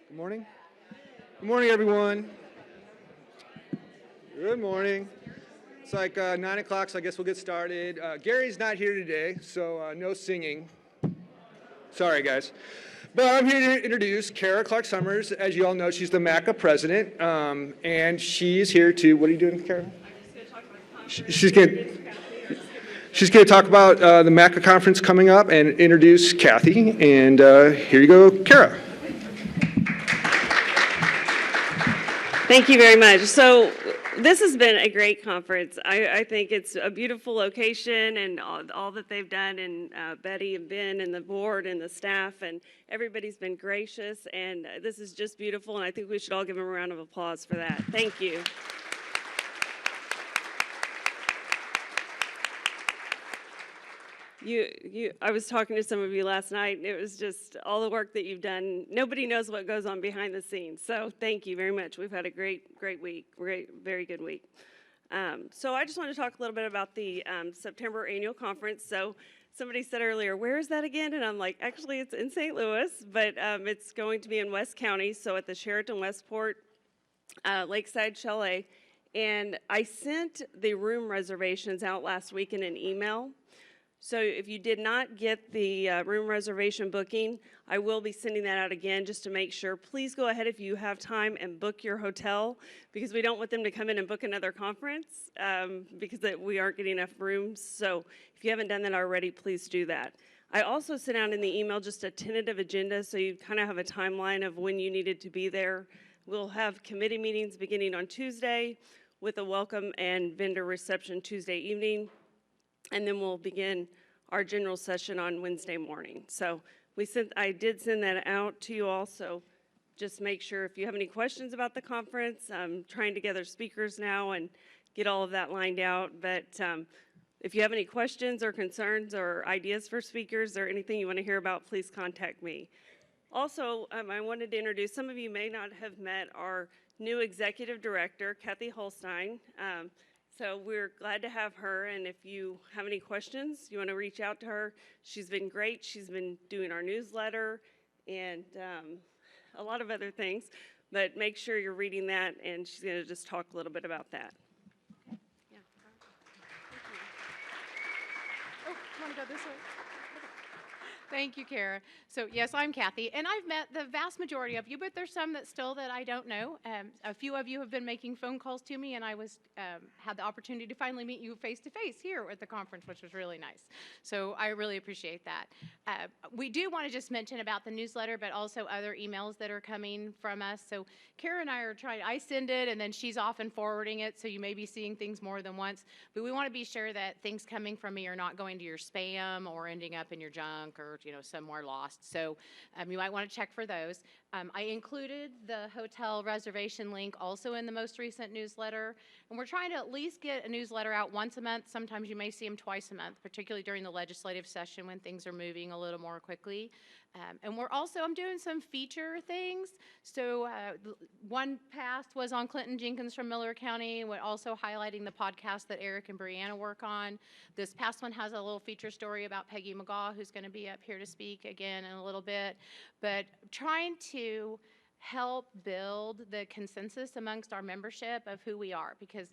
Good morning. Good morning, everyone. Good morning. It's like 9 o'clock, so I guess we'll get started. Gary's not here today, so no singing. Sorry, guys. But I'm here to introduce Kara Clark Summers. As you all know, she's the MACA president, and she's here to. What are you doing, Kara? She's going. She's going to talk about the MACA conference coming up and introduce Kathy. And here you go, Kara. Thank you very much. So this has been a great conference. I think it's a beautiful location and all that they've done, and Betty and Ben and the board and the staff, and everybody's been gracious, and this is just beautiful, and I think we should all give them a round of applause for that. Thank you. I was talking to some of you last night, and it was just all the work that you've done. Nobody knows what goes on behind the scenes. So thank you very much. We've had a great week, very good week. So I just want to talk a little bit about the September annual conference. So somebody said earlier, where is that again? And I'm like, actually, it's in St. Louis, but it's going to be in West County, so at the Sheraton Westport Lakeside Chalet. And I sent the room reservations out last week in an email. So if you did not get the room reservation booking, I will be sending that out again just to make sure. Please go ahead if you have time and book your hotel, because we don't want them to come in and book another conference because we aren't getting enough rooms. So if you haven't done that already, please do that. I also sent out in the email just a tentative agenda so you kind of have a timeline of when you needed to be there. We'll have committee meetings beginning on Tuesday with a welcome and vendor reception Tuesday evening. And then we'll begin our general session on Wednesday morning. So I did send that out to you all, so just make sure if you have any questions about the conference. I'm trying to gather speakers now and get all of that lined out. But if you have any questions or concerns or ideas for speakers or anything you want to hear about, please contact me. Also, I wanted to introduce, some of you may not have met our new executive director, Kathy Holstein. So we're glad to have her, and if you have any questions, you want to reach out to her. She's been great. She's been doing our newsletter and a lot of other things, but make sure you're reading that, and she's going to just talk a little bit about that. Yeah. Oh, you want to go this way? Thank you, Kara. So yes, I'm Kathy, and I've met the vast majority of you, but there's some that I don't know. A few of you have been making phone calls to me, and I had the opportunity to finally meet you face to face here at the conference, which was really nice. So I really appreciate that. We do want to just mention about the newsletter, but also other emails that are coming from us. So Kara and I are trying. I send it, and then she's often forwarding it, so you may be seeing things more than once. But we want to be sure that things coming from me are not going to your spam or ending up in your junk or somewhere lost. So you might want to check for those. I included the hotel reservation link also in the most recent newsletter. And we're trying to at least get a newsletter out once a month. Sometimes you may see them twice a month, particularly during the legislative session when things are moving a little more quickly. And I'm doing some feature things. So one past was on Clinton Jenkins from Miller County, also highlighting the podcast that Eric and Brianna work on. This past one has a little feature story about Peggy McGaw, who's going to be up here to speak again in a little bit. But trying to help build the consensus amongst our membership of who we are, because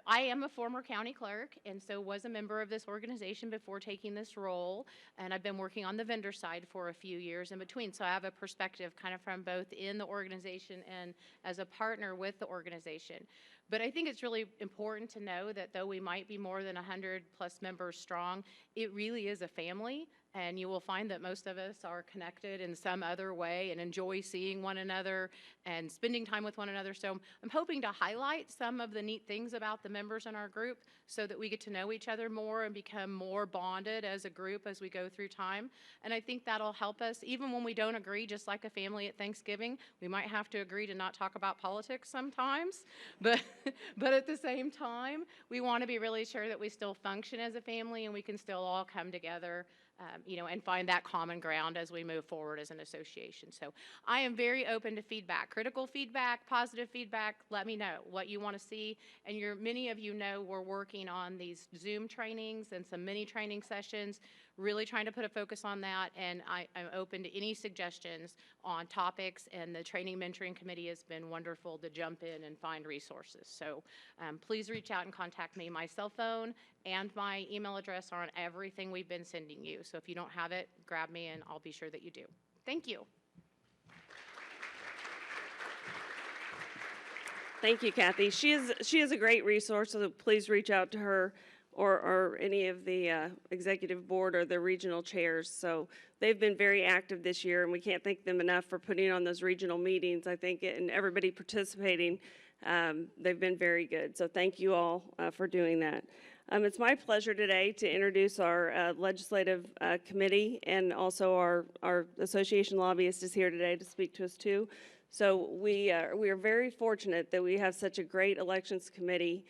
I am a former county clerk and so was a member of this organization before taking this role, and I've been working on the vendor side for a few years in between, so I have a perspective kind of from both in the organization and as a partner with the organization. But I think it's really important to know that though we might be more than 100 plus members strong, it really is a family. And you will find that most of us are connected in some other way and enjoy seeing one another and spending time with one another. So I'm hoping to highlight some of the neat things about the members in our group so that we get to know each other more and become more bonded as a group as we go through time. And I think that'll help us, even when we don't agree, just like a family at Thanksgiving. We might have to agree to not talk about politics sometimes, but at the same time, we want to be really sure that we still function as a family and we can still all come together and find that common ground as we move forward as an association. So I am very open to feedback, critical feedback, positive feedback. Let me know what you want to see. And many of you know we're working on these Zoom trainings and some mini training sessions really trying to put a focus on that, and I'm open to any suggestions on topics, and the Training Mentoring Committee has been wonderful to jump in and find resources. So please reach out and contact me. My cell phone and my email address are on everything we've been sending you. So if you don't have it, grab me and I'll be sure that you do. Thank you. Thank you, Kathy. She is a great resource, so please reach out to her or any of the executive board or the regional chairs. So they've been very active this year, and we can't thank them enough for putting on those regional meetings. I think, and everybody participating, they've been very good. So thank you all for doing that. It's my pleasure today to introduce our legislative committee, and also our association lobbyist is here today to speak to us too. So we are very fortunate that we have such a great elections committee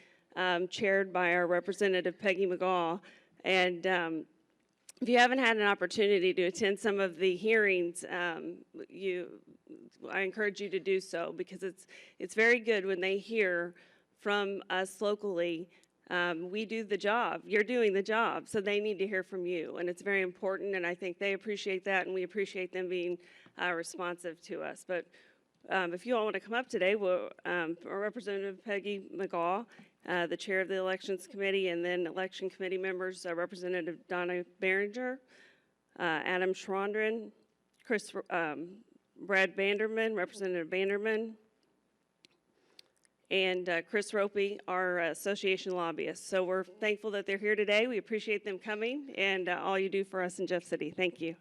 chaired by our representative Peggy McGaw. And if you haven't had an opportunity to attend some of the hearings, I encourage you to do so, because it's very good when they hear from us locally. We do the job. You're doing the job, so they need to hear from you, and it's very important. And I think they appreciate that, and we appreciate them being responsive to us. But if you all want to come up today, our Representative Peggy McGaw, the chair of the Elections Committee, and then election committee members, Representative Donna Behringer, Adam Schwandren, Brad Vanderman, Representative Vanderman, and Chris Ropey, our association lobbyist. So we're thankful that they're here today. We appreciate them coming and all you do for us in Jeff City. Thank you.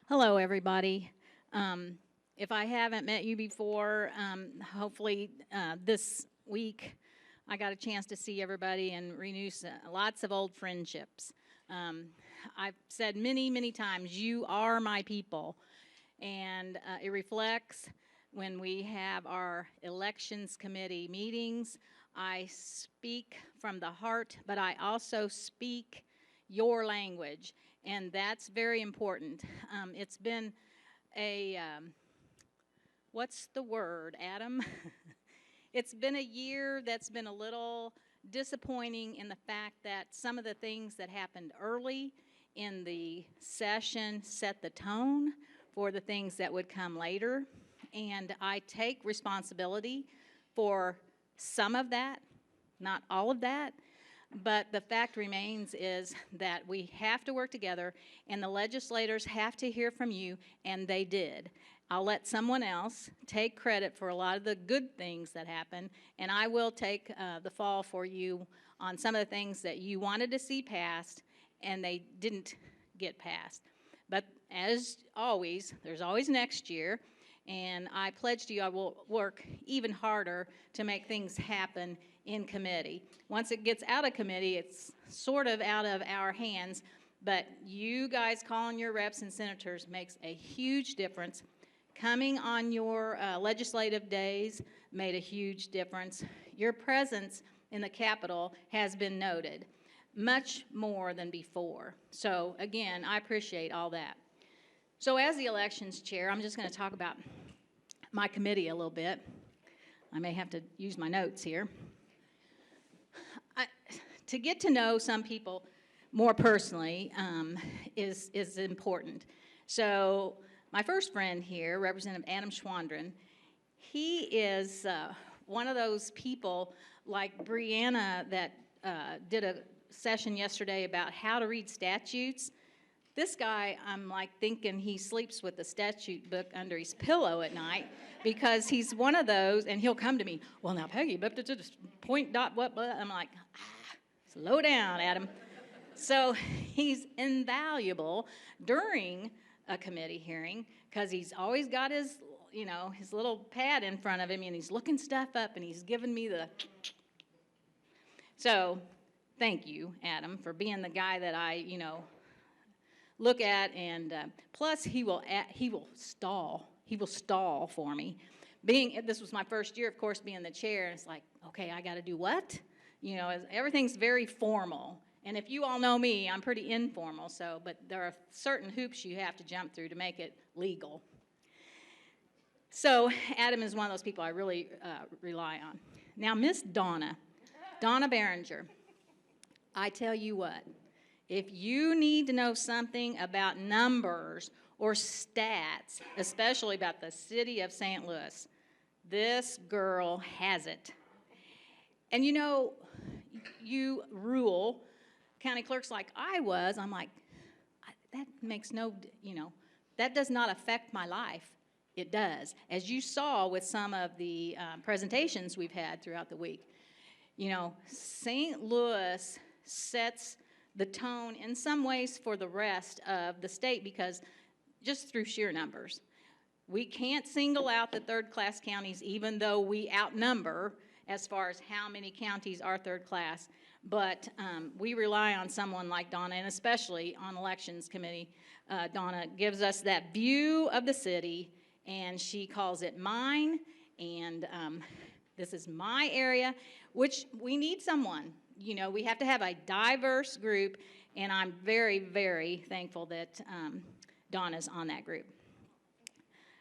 Hello, everybody. If I haven't met you before, hopefully this week I got a chance to see everybody and renew lots of old friendships. I've said many, many times, you are my people, and it reflects when we have our elections committee meetings. I speak from the heart, but I also speak your language. And that's very important. It's been a, what's the word, Adam? It's been a year that's been a little disappointing in the fact that some of the things that happened early in the session set the tone for the things that would come later. And I take responsibility for some of that, not all of that. But the fact remains is that we have to work together, and the legislators have to hear from you, and they did. I'll let someone else take credit for a lot of the good things that happened, and I will take the fall for you on some of the things that you wanted to see passed, and they didn't get passed. But as always, there's always next year, and I pledge to you I will work even harder to make things happen in committee. Once it gets out of committee, it's sort of out of our hands, but you guys calling your reps and senators makes a huge difference. Coming on your legislative days made a huge difference. Your presence in the Capitol has been noted, much more than before. So again, I appreciate all that. So as the elections chair, I'm just going to talk about my committee a little bit. I may have to use my notes here. To get to know some people more personally is important. So my first friend here, Representative Adam Schwandren, he is one of those people like Brianna that did a session yesterday about how to read statutes. This guy, I'm like thinking he sleeps with the statute book under his pillow at night, because he's one of those, and he'll come to me, well, now, Peggy, point dot what, blah. I'm like, slow down, Adam. So he's invaluable during a committee hearing, because he's always got his, his little pad in front of him, and he's looking stuff up, and he's giving me the. So thank you, Adam, for being the guy that I, look at, and plus he will stall. He will stall for me. This was my first year, of course, being the chair, and it's like, okay, I got to do what? Everything's very formal, And if you all know me, I'm pretty informal, but there are certain hoops you have to jump through to make it legal. So Adam is one of those people I really rely on. Now, Miss Donna Behringer, I tell you what, if you need to know something about numbers or stats, especially about the city of St. Louis, this girl has it. And you know, you rule county clerks like I was, I'm like, that makes no, that does not affect my life. It does. As you saw with some of the presentations we've had throughout the week, St. Louis sets the tone in some ways for the rest of the state because just through sheer numbers. We can't single out the third-class counties even though we outnumber as far as how many counties are third class. But we rely on someone like Donna, and especially on Elections Committee. Donna gives us that view of the city, and she calls it mine, and this is my area, which we need someone. We have to have a diverse group, and I'm very, very thankful that Donna's on that group.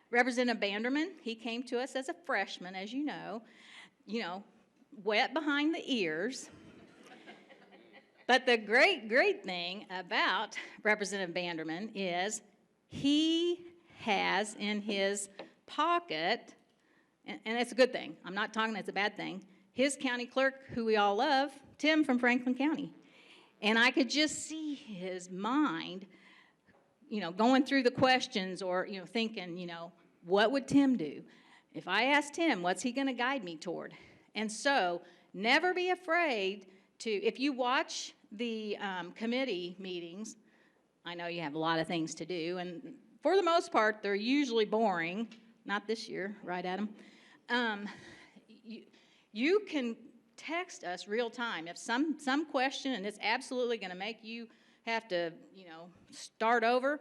Representative Banderman, he came to us as a freshman, as you know, wet behind the ears. But the great, great thing about Representative Banderman is he has in his pocket, and it's a good thing, I'm not talking it's a bad thing, his county clerk, who we all love, Tim from Franklin County. And I could just see his mind, going through the questions or, thinking, what would Tim do? If I asked him, what's he going to guide me toward? And so never be afraid to, if you watch the committee meetings, I know you have a lot of things to do, and for the most part, they're usually boring. Not this year, right, Adam? You can text us real time. If some question, and it's absolutely going to make you have to, start over,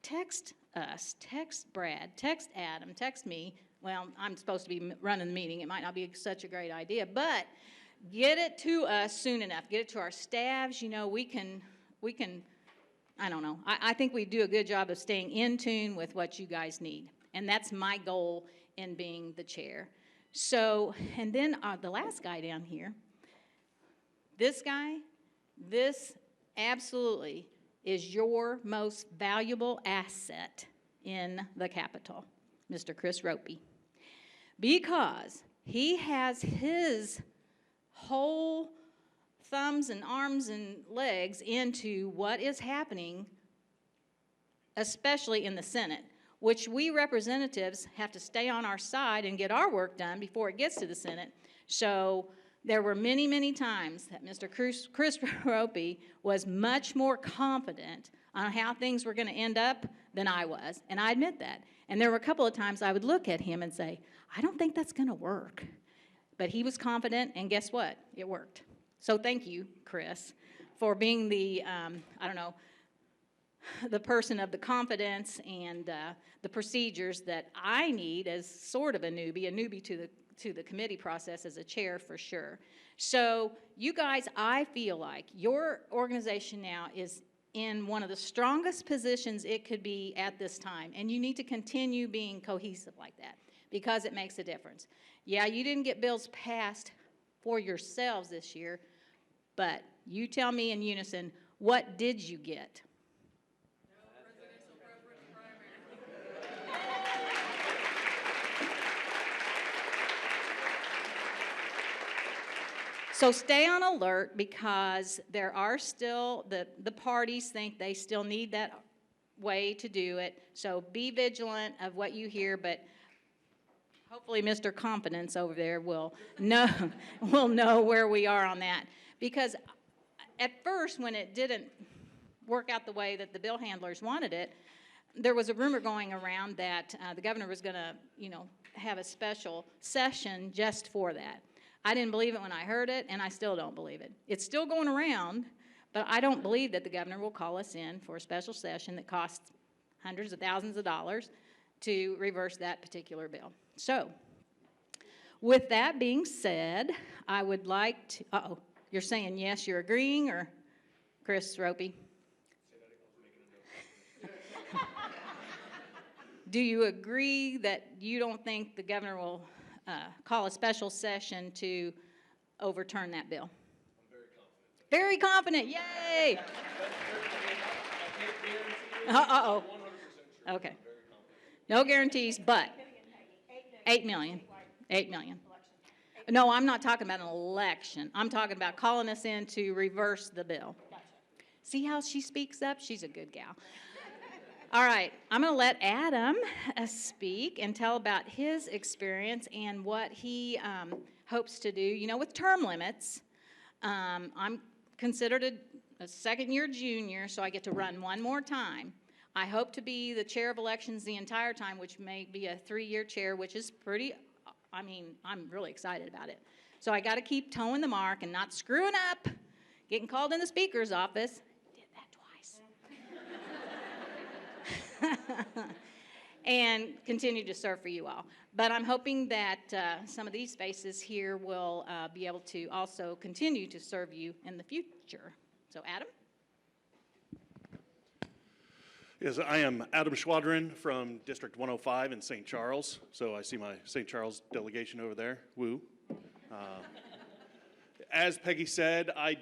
text us, text Brad, text Adam, text me. Well, I'm supposed to be running the meeting. It might not be such a great idea, but get it to us soon enough. Get it to our staffs. We can, I don't know. I think we do a good job of staying in tune with what you guys need. And that's my goal in being the chair. So, and then the last guy down here, this guy, this absolutely is your most valuable asset in the Capitol, Mr. Chris Ropey. Because he has his whole thumbs and arms and legs into what is happening, especially in the Senate, which we representatives have to stay on our side and get our work done before it gets to the Senate. So there were many, many times that Mr. Chris Ropey was much more confident on how things were going to end up than I was, and I admit that. And there were a couple of times I would look at him and say, I don't think that's going to work. But he was confident, and guess what? It worked. So thank you, Chris, for being the, the person of the confidence and the procedures that I need as sort of a newbie to the committee process as a chair for sure. So you guys, I feel like your organization now is in one of the strongest positions it could be at this time, and you need to continue being cohesive like that because it makes a difference. Yeah, you didn't get bills passed for yourselves this year, but you tell me in unison, what did you get? So stay on alert because there are still, the parties think they still need that way to do it. So be vigilant of what you hear, but hopefully Mr. Confidence over there will know where we are on that. Because at first, when it didn't work out the way that the bill handlers wanted it, there was a rumor going around that the governor was going to, have a special session just for that. I didn't believe it when I heard it, and I still don't believe it. It's still going around, but I don't believe that the governor will call us in for a special session that costs hundreds of thousands of dollars to reverse that particular bill. So, with that being said, I would like to, you're saying yes, you're agreeing, or? Chris Ropey. Do you agree that you don't think the governor will call a special session to overturn that bill? I'm very confident. Very confident, yay! Uh-oh. Okay. No guarantees, but 8 million. 8 million. No, I'm not talking about an election. I'm talking about calling us in to reverse the bill. See how she speaks up? She's a good gal. All right, I'm going to let Adam speak and tell about his experience and what he hopes to do. You know, with term limits, I'm considered a second-year junior, so I get to run one more time. I hope to be the chair of elections the entire time, which may be a 3-year chair, which is pretty, I mean, I'm really excited about it. So I got to keep towing the mark and not screwing up, getting called in the speaker's office. Did that twice. And continue to serve for you all. But I'm hoping that some of these spaces here will be able to also continue to serve you in the future. So Adam? Yes, I am Adam Schwadron from District 105 in St. Charles. So I see my St. Charles delegation over there. Woo. As Peggy said, I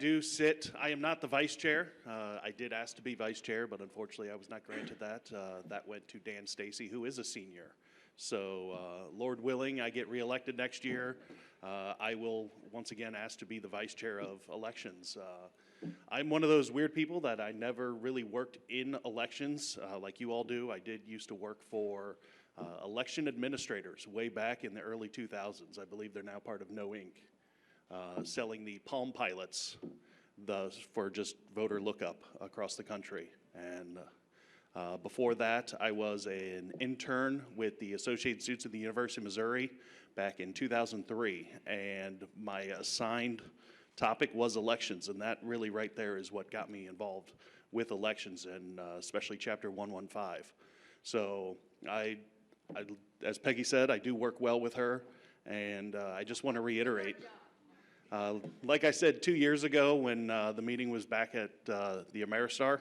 am not the vice chair. I did ask to be vice chair, but unfortunately I was not granted that. That went to Dan Stacy, who is a senior. So Lord willing, I get reelected next year. I will once again ask to be the vice chair of elections. I'm one of those weird people that I never really worked in elections like you all do. I did used to work for election administrators way back in the early 2000s. I believe they're now part of No Inc. Selling the Palm Pilots for just voter lookup across the country. And before that, I was an intern with the Associated Students of the University of Missouri back in 2003. And my assigned topic was elections, and that really right there is what got me involved with elections, and especially Chapter 115. So as Peggy said, I do work well with her, and I just want to reiterate, like I said 2 years ago when the meeting was back at the Ameristar,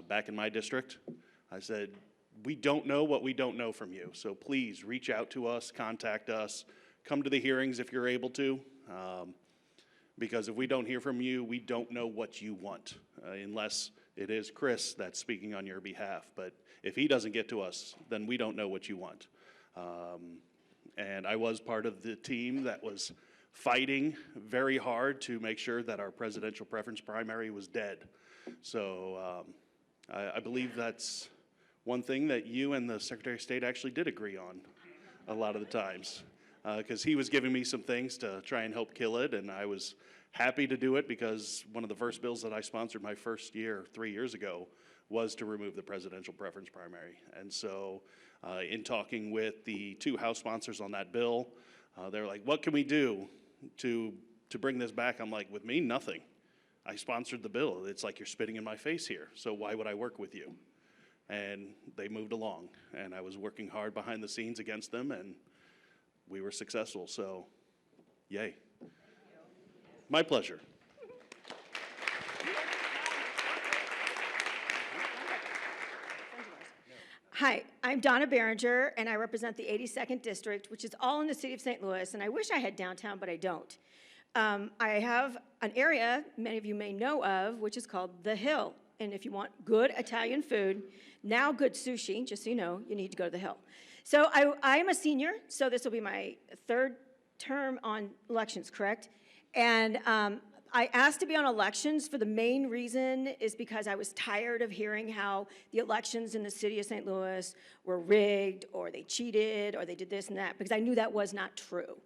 back in my district, I said, we don't know what we don't know from you, so please reach out to us, contact us, come to the hearings if you're able to. Because if we don't hear from you, we don't know what you want, unless it is Chris that's speaking on your behalf. But if he doesn't get to us, then we don't know what you want. And I was part of the team that was fighting very hard to make sure that our presidential preference primary was dead. So I believe that's one thing that you and the Secretary of State actually did agree on a lot of the times. Because he was giving me some things to try and help kill it, and I was happy to do it because one of the first bills that I sponsored my first year, 3 years ago, was to remove the presidential preference primary. And so in talking with the 2 House sponsors on that bill, they're like, what can we do to bring this back? I'm like, with me, nothing. I sponsored the bill. It's like you're spitting in my face here, so why would I work with you? And they moved along, and I was working hard behind the scenes against them, and we were successful, so yay. My pleasure. Hi, I'm Donna Behringer, and I represent the 82nd District, which is all in the city of St. Louis, and I wish I had downtown, but I don't. I have an area many of you may know of, which is called The Hill, and if you want good Italian food, now good sushi, just so you know, you need to go to The Hill. So I am a senior, so this will be my 3rd term on elections, correct? And I asked to be on elections for the main reason is because I was tired of hearing how the elections in the city of St. Louis were rigged, or they cheated, or they did this and that, because I knew that was not true.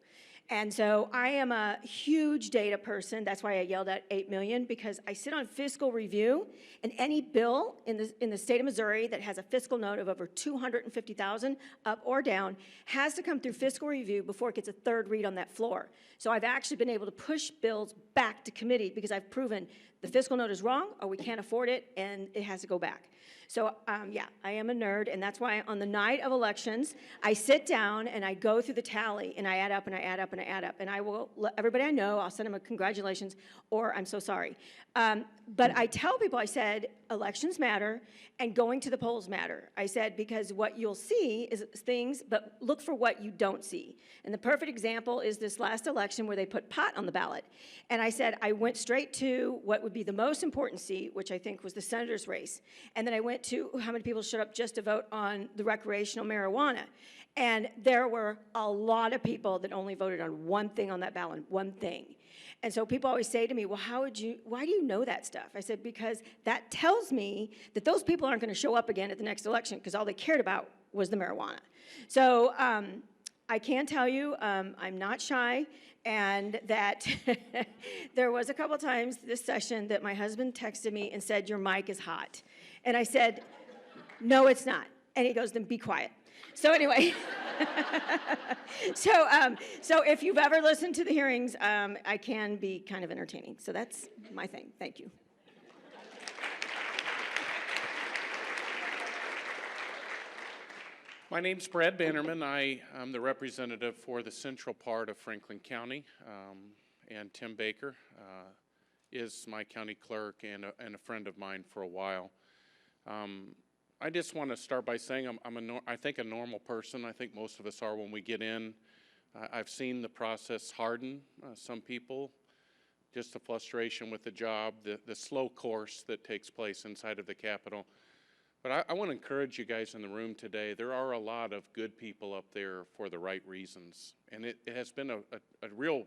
And so I am a huge data person. That's why I yelled at 8 million, because I sit on fiscal review, and any bill in the state of Missouri that has a fiscal note of over 250,000 up or down has to come through fiscal review before it gets a 3rd read on that floor. So I've actually been able to push bills back to committee because I've proven the fiscal note is wrong, or we can't afford it, and it has to go back. So, yeah, I am a nerd, and that's why on the night of elections, I sit down and I go through the tally, and I add up and I add up and I add up, and I will let everybody I know, I'll send them a congratulations or I'm so sorry. But I tell people, I said, elections matter and going to the polls matter. I said, because what you'll see is things, but look for what you don't see. And the perfect example is this last election where they put pot on the ballot. And I said, I went straight to what would be the most important seat, which I think was the senator's race. And then I went to how many people showed up just to vote on the recreational marijuana. And there were a lot of people that only voted on one thing on that ballot, one thing. And so people always say to me, well, why do you know that stuff? I said, because that tells me that those people aren't going to show up again at the next election because all they cared about was the marijuana. So I can tell you I'm not shy, and that there was a couple times this session that my husband texted me and said, your mic is hot. And I said, no, it's not. And he goes, then be quiet. So anyway, so if you've ever listened to the hearings, I can be kind of entertaining. So that's my thing. Thank you. My name's Brad Bannerman. I am the representative for the central part of Franklin County, and Tim Baker is my county clerk and a friend of mine for a while. I just want to start by saying I think a normal person. I think most of us are when we get in. I've seen the process harden some people, just the frustration with the job, the slow course that takes place inside of the Capitol. But I want to encourage you guys in the room today. There are a lot of good people up there for the right reasons, and it has been a real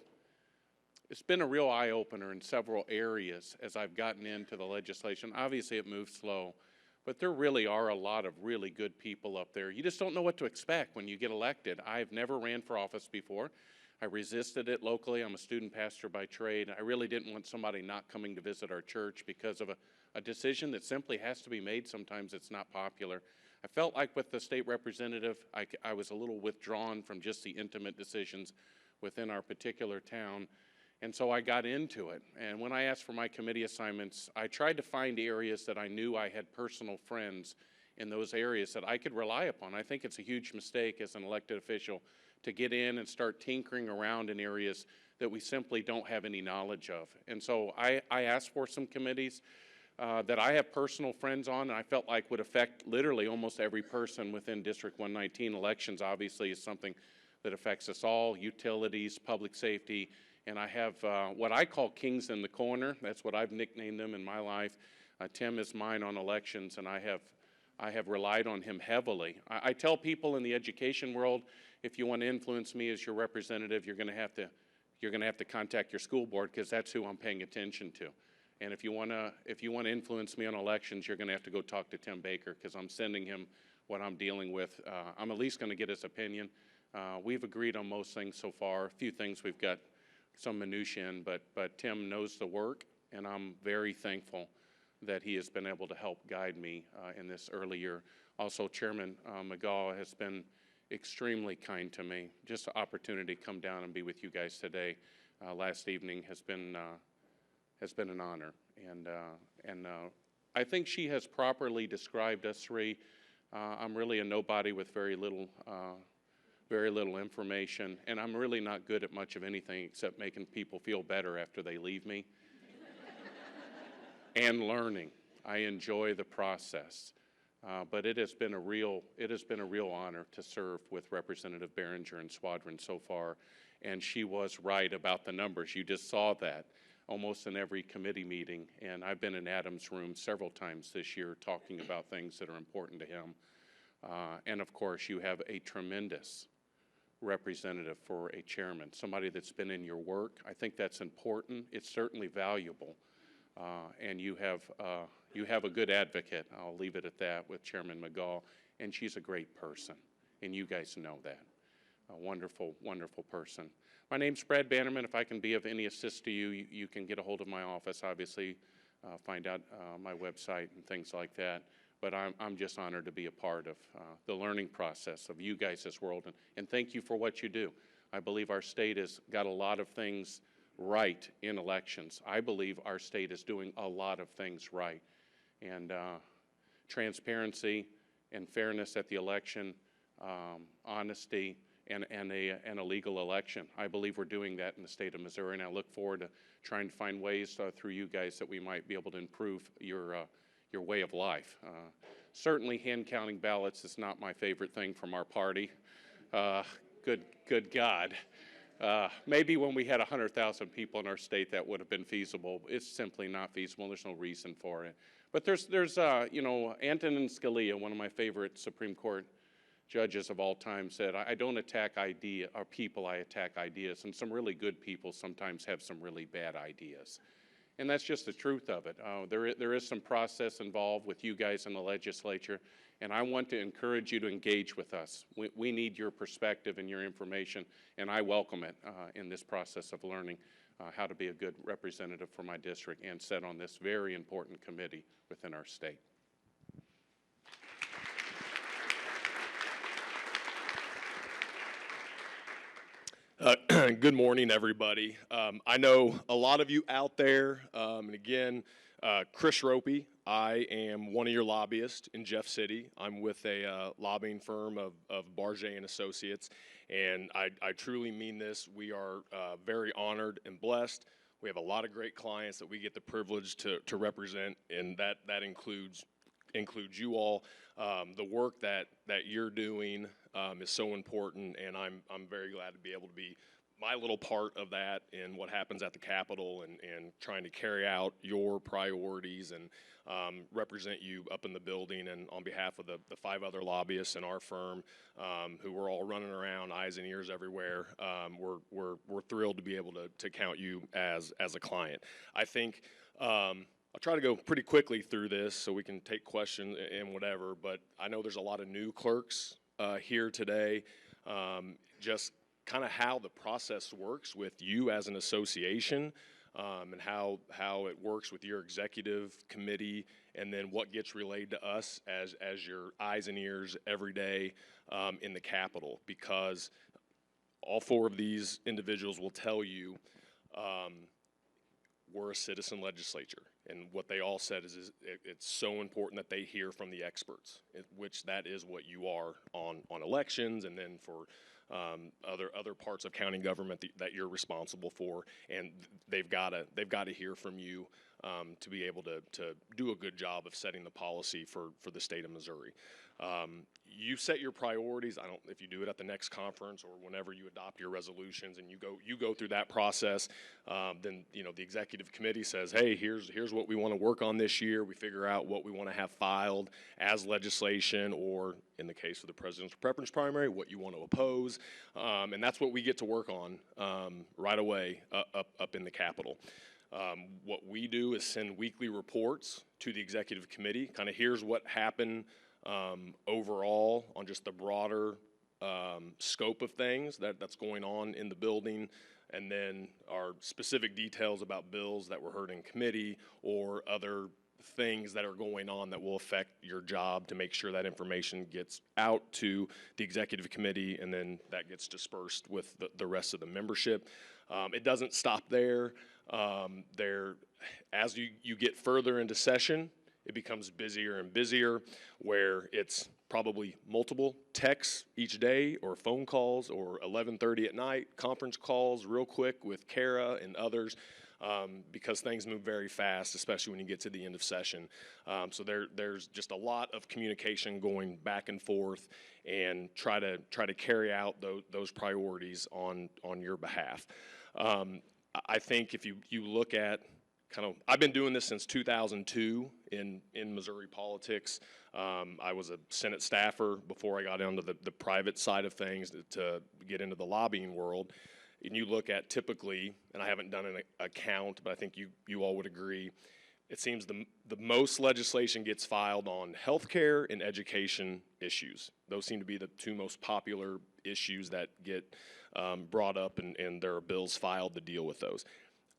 eye-opener in several areas as I've gotten into the legislation. Obviously, it moves slow. But there really are a lot of really good people up there. You just don't know what to expect when you get elected. I've never ran for office before. I resisted it locally. I'm a student pastor by trade. I really didn't want somebody not coming to visit our church because of a decision that simply has to be made. Sometimes it's not popular. I felt like with the state representative, I was a little withdrawn from just the intimate decisions within our particular town. And so I got into it. And when I asked for my committee assignments, I tried to find areas that I knew I had personal friends in those areas that I could rely upon. I think it's a huge mistake as an elected official to get in and start tinkering around in areas that we simply don't have any knowledge of. And so I asked for some committees that I have personal friends on, and I felt like would affect literally almost every person within District 119. Elections obviously is something that affects us all, utilities, public safety. And I have what I call kings in the corner. That's what I've nicknamed them in my life. Tim is mine on elections, and I have relied on him heavily. I tell people in the education world, if you want to influence me as your representative, you're going to have to contact your school board, because that's who I'm paying attention to. And if you want to influence me on elections, you're going to have to go talk to Tim Baker, because I'm sending him what I'm dealing with. I'm at least going to get his opinion. We've agreed on most things so far. A few things we've got some minutiae in, but Tim knows the work, and I'm very thankful that he has been able to help guide me in this early year. Also, Chairman McGaugh has been extremely kind to me. Just the opportunity to come down and be with you guys today, last evening, has been an honor, and I think she has properly described us three. I'm really a nobody with very little information, and I'm really not good at much of anything except making people feel better after they leave me. And learning. I enjoy the process. But it has been a real honor to serve with Representative Behringer and Swadron so far, and she was right about the numbers. You just saw that almost in every committee meeting, and I've been in Adam's room several times this year talking about things that are important to him. And of course, you have a tremendous representative for a chairman, somebody that's been in your work. I think that's important. It's certainly valuable. And you have a good advocate, I'll leave it at that, with Chairman McGaugh, and she's a great person, and you guys know that. A wonderful, wonderful person. My name's Brad Bannerman. If I can be of any assist to you, you can get a hold of my office, obviously, find out my website and things like that. But I'm just honored to be a part of the learning process of you guys' world, and thank you for what you do. I believe our state has got a lot of things right in elections. I believe our state is doing a lot of things right. And transparency and fairness at the election, honesty, and a legal election. I believe we're doing that in the state of Missouri, and I look forward to trying to find ways through you guys that we might be able to improve your way of life. Certainly, hand counting ballots is not my favorite thing from our party. Good God. Maybe when we had 100,000 people in our state, that would have been feasible. It's simply not feasible. There's no reason for it. But there's Antonin Scalia, one of my favorite Supreme Court judges of all time, said, I don't attack people, I attack ideas. And some really good people sometimes have some really bad ideas. And that's just the truth of it. There is some process involved with you guys in the legislature, and I want to encourage you to engage with us. We need your perspective and your information, and I welcome it in this process of learning how to be a good representative for my district and sit on this very important committee within our state. Good morning, everybody. I know a lot of you out there, and again, Chris Ropey. I am one of your lobbyists in Jeff City. I'm with a lobbying firm of Barget and Associates, and I truly mean this. We are very honored and blessed. We have a lot of great clients that we get the privilege to represent, and that includes you all. The work that you're doing is so important, and I'm very glad to be able to be my little part of that in what happens at the Capitol and trying to carry out your priorities and represent you up in the building, and on behalf of the 5 other lobbyists in our firm who are all running around, eyes and ears everywhere. We're thrilled to be able to count you as a client. I think I'll try to go pretty quickly through this so we can take questions and whatever, but I know there's a lot of new clerks here today. Just kind of how the process works with you as an association, and how it works with your executive committee, and then what gets relayed to us as your eyes and ears every day in the Capitol, because all 4 of these individuals will tell you we're a citizen legislature, and what they all said is it's so important that they hear from the experts, which that is what you are on elections, and then for other parts of county government that you're responsible for, and they've got to hear from you to be able to do a good job of setting the policy for the state of Missouri. You set your priorities. If you do it at the next conference or whenever you adopt your resolutions and you go through that process, then the executive committee says, hey, here's what we want to work on this year. We figure out what we want to have filed as legislation, or in the case of the presidential preference primary, what you want to oppose, and that's what we get to work on right away up in the Capitol. What we do is send weekly reports to the executive committee. Kind of here's what happened overall on just the broader scope of things that's going on in the building, and then our specific details about bills that were heard in committee or other things that are going on that will affect your job, to make sure that information gets out to the executive committee, and then that gets dispersed with the rest of the membership. It doesn't stop there. As you get further into session, it becomes busier and busier, where it's probably multiple texts each day, or phone calls, or 11:30 at night, conference calls real quick with Kara and others, because things move very fast, especially when you get to the end of session. So there's just a lot of communication going back and forth, and try to carry out those priorities on your behalf. I think if you look at I've been doing this since 2002 in Missouri politics. I was a Senate staffer before I got into the private side of things to get into the lobbying world. And you look at typically, and I haven't done an account, but I think you all would agree, it seems the most legislation gets filed on healthcare and education issues. Those seem to be the 2 most popular issues that get brought up, and there are bills filed to deal with those.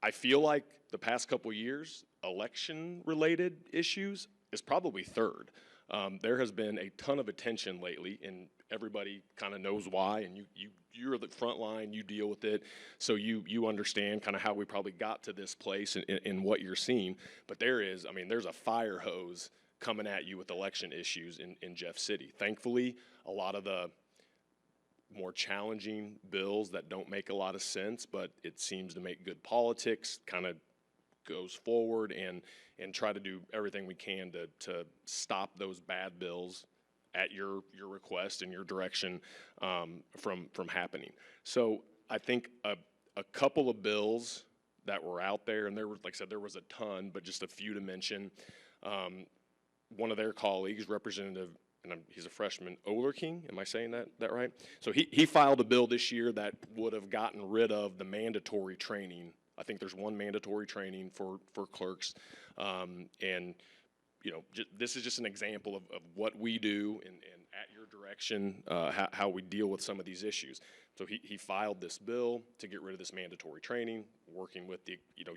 I feel like the past couple years, election-related issues is probably 3rd. There has been a ton of attention lately, and everybody kind of knows why, and you're the front line, you deal with it, so you understand kind of how we probably got to this place and what you're seeing. But there's a fire hose coming at you with election issues in Jeff City. Thankfully, a lot of the more challenging bills that don't make a lot of sense, but it seems to make good politics, kind of goes forward and try to do everything we can to stop those bad bills at your request and your direction from happening. So I think a couple of bills that were out there, and there were, like I said, there was a ton, but just a few to mention. One of their colleagues, Representative, and he's a freshman, Olerking, am I saying that right? So he filed a bill this year that would have gotten rid of the mandatory training. I think there's one mandatory training for clerks, and you know, this is just an example of what we do and at your direction, how we deal with some of these issues. So he filed this bill to get rid of this mandatory training, working with the, you know,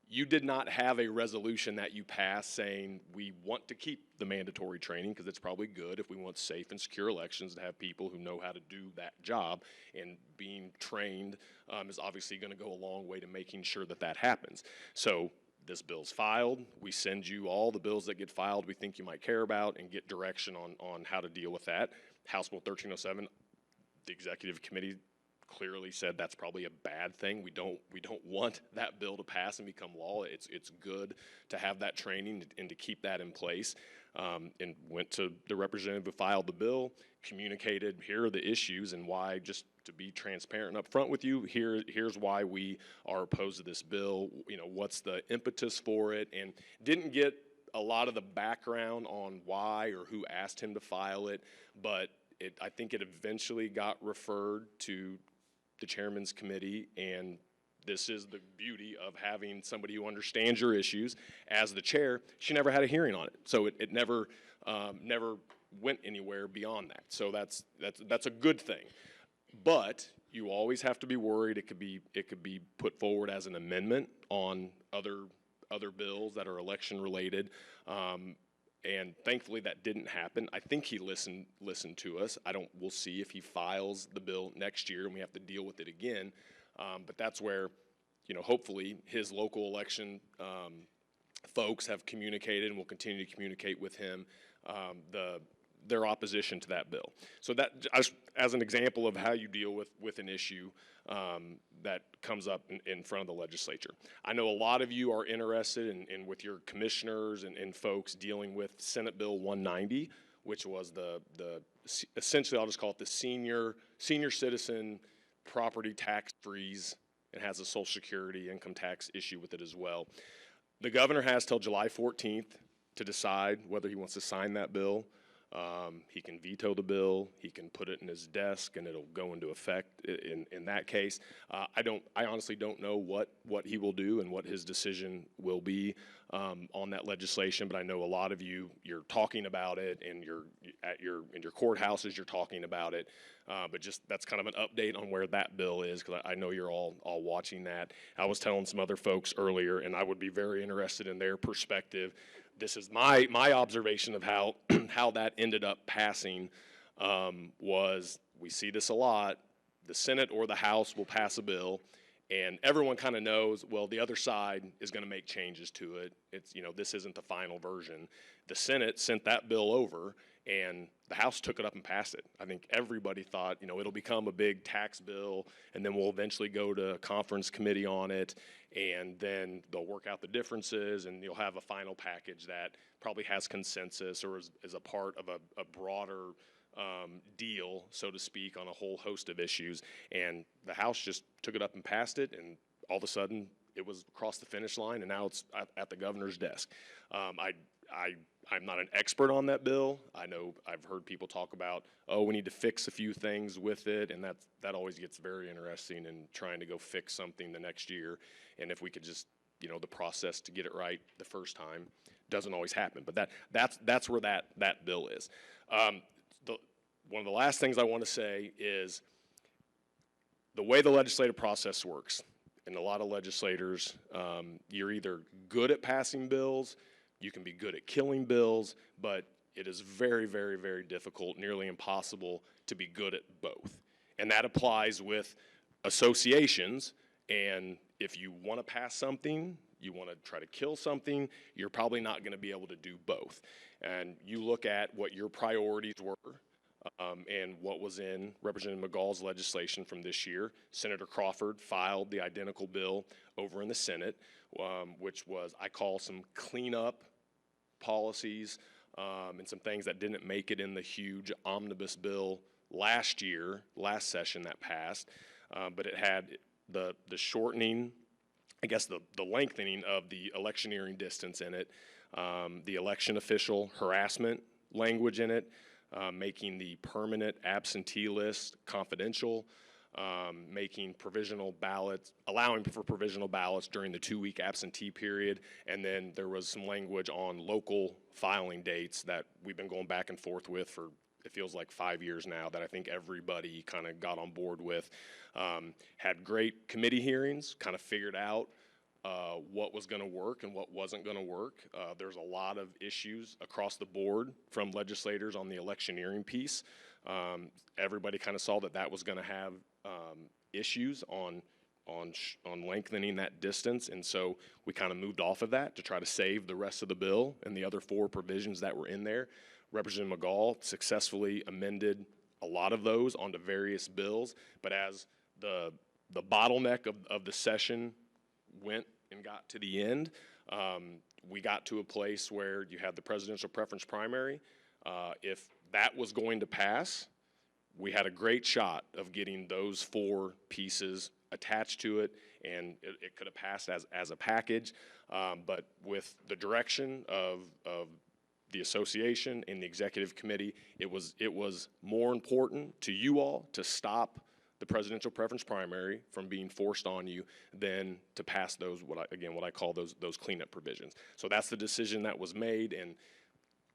you did not have a resolution that you passed saying we want to keep the mandatory training, because it's probably good if we want safe and secure elections to have people who know how to do that job, and being trained is obviously going to go a long way to making sure that happens. So this bill's filed. We send you all the bills that get filed we think you might care about and get direction on how to deal with that. House Bill 1307, the executive committee clearly said that's probably a bad thing. We don't want that bill to pass and become law. It's good to have that training and to keep that in place. And went to the representative who filed the bill, communicated, here are the issues and why, just to be transparent and upfront with you, here's why we are opposed to this bill, you know, what's the impetus for it, and didn't get a lot of the background on why or who asked him to file it, but I think it eventually got referred to the chairman's committee, and this is the beauty of having somebody who understands your issues as the chair. She never had a hearing on it, so it never went anywhere beyond that. So that's a good thing. But you always have to be worried it could be put forward as an amendment on other bills that are election related. And thankfully that didn't happen. I think he listened to us. We'll see if he files the bill next year and we have to deal with it again. But that's where, you know, hopefully his local election folks have communicated and will continue to communicate with him their opposition to that bill. So that, as an example of how you deal with an issue that comes up in front of the legislature. I know a lot of you are interested in with your commissioners and folks dealing with Senate Bill 190, which was the essentially, I'll just call it the senior citizen property tax freeze. It has a Social Security income tax issue with it as well. The governor has till July 14th to decide whether he wants to sign that bill. He can veto the bill, he can put it in his desk, and it'll go into effect in that case. I honestly don't know what he will do and what his decision will be on that legislation, but I know a lot of you're talking about it, and in your courthouses you're talking about it. But just that's kind of an update on where that bill is, because I know you're all watching that. I was telling some other folks earlier, and I would be very interested in their perspective. This is my observation of how how that ended up passing. Was we see this a lot. The Senate or the House will pass a bill, and everyone kind of knows, well, the other side is going to make changes to it. It's, you know, this isn't the final version. The Senate sent that bill over, and the House took it up and passed it. I think everybody thought, you know, it'll become a big tax bill, and then we'll eventually go to a conference committee on it, and then they'll work out the differences, and you'll have a final package that probably has consensus or is a part of a broader deal, so to speak, on a whole host of issues. And the House just took it up and passed it, and all of a sudden it was across the finish line, and now it's at the governor's desk. I'm not an expert on that bill. I know I've heard people talk about, oh, we need to fix a few things with it, and that always gets very interesting in trying to go fix something the next year. And if we could just, you know, the process to get it right the first time doesn't always happen. But that's where that bill is. One of the last things I want to say is the way the legislative process works, and a lot of legislators, you're either good at passing bills, you can be good at killing bills, but it is very, very, very difficult, nearly impossible to be good at both. And that applies with associations. And if you want to pass something, you want to try to kill something, you're probably not going to be able to do both. And you look at what your priorities were and what was in Representative McGall's legislation from this year. Senator Crawford filed the identical bill over in the Senate, which was, I call, some cleanup policies and some things that didn't make it in the huge omnibus bill last session that passed. But it had the shortening, I guess the lengthening of the electioneering distance in it, the election official harassment language in it, making the permanent absentee list confidential, making provisional ballots, allowing for provisional ballots during the 2-week absentee period, and then there was some language on local filing dates that we've been going back and forth with for, it feels like 5 years now, that I think everybody kind of got on board with. Had great committee hearings, kind of figured out what was going to work and what wasn't going to work. There's a lot of issues across the board from legislators on the electioneering piece. Everybody kind of saw that was going to have issues on lengthening that distance, and so we kind of moved off of that to try to save the rest of the bill and the other 4 provisions that were in there. Representative McGall successfully amended a lot of those onto various bills, but as the bottleneck of the session went and got to the end, we got to a place where you had the presidential preference primary. If that was going to pass, we had a great shot of getting those 4 pieces attached to it, and it could have passed as a package. But with the direction of the association and the executive committee, it was more important to you all to stop the presidential preference primary from being forced on you than to pass those, what I call those cleanup provisions. So that's the decision that was made, and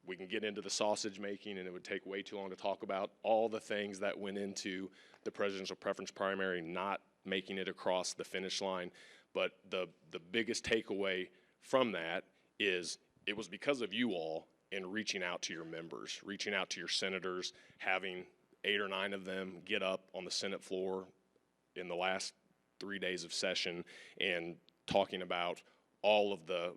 we can get into the sausage making, and it would take way too long to talk about all the things that went into the presidential preference primary not making it across the finish line. But the biggest takeaway from that is it was because of you all in reaching out to your members, reaching out to your senators, having 8 or 9 of them get up on the Senate floor in the last 3 days of session and talking about all of the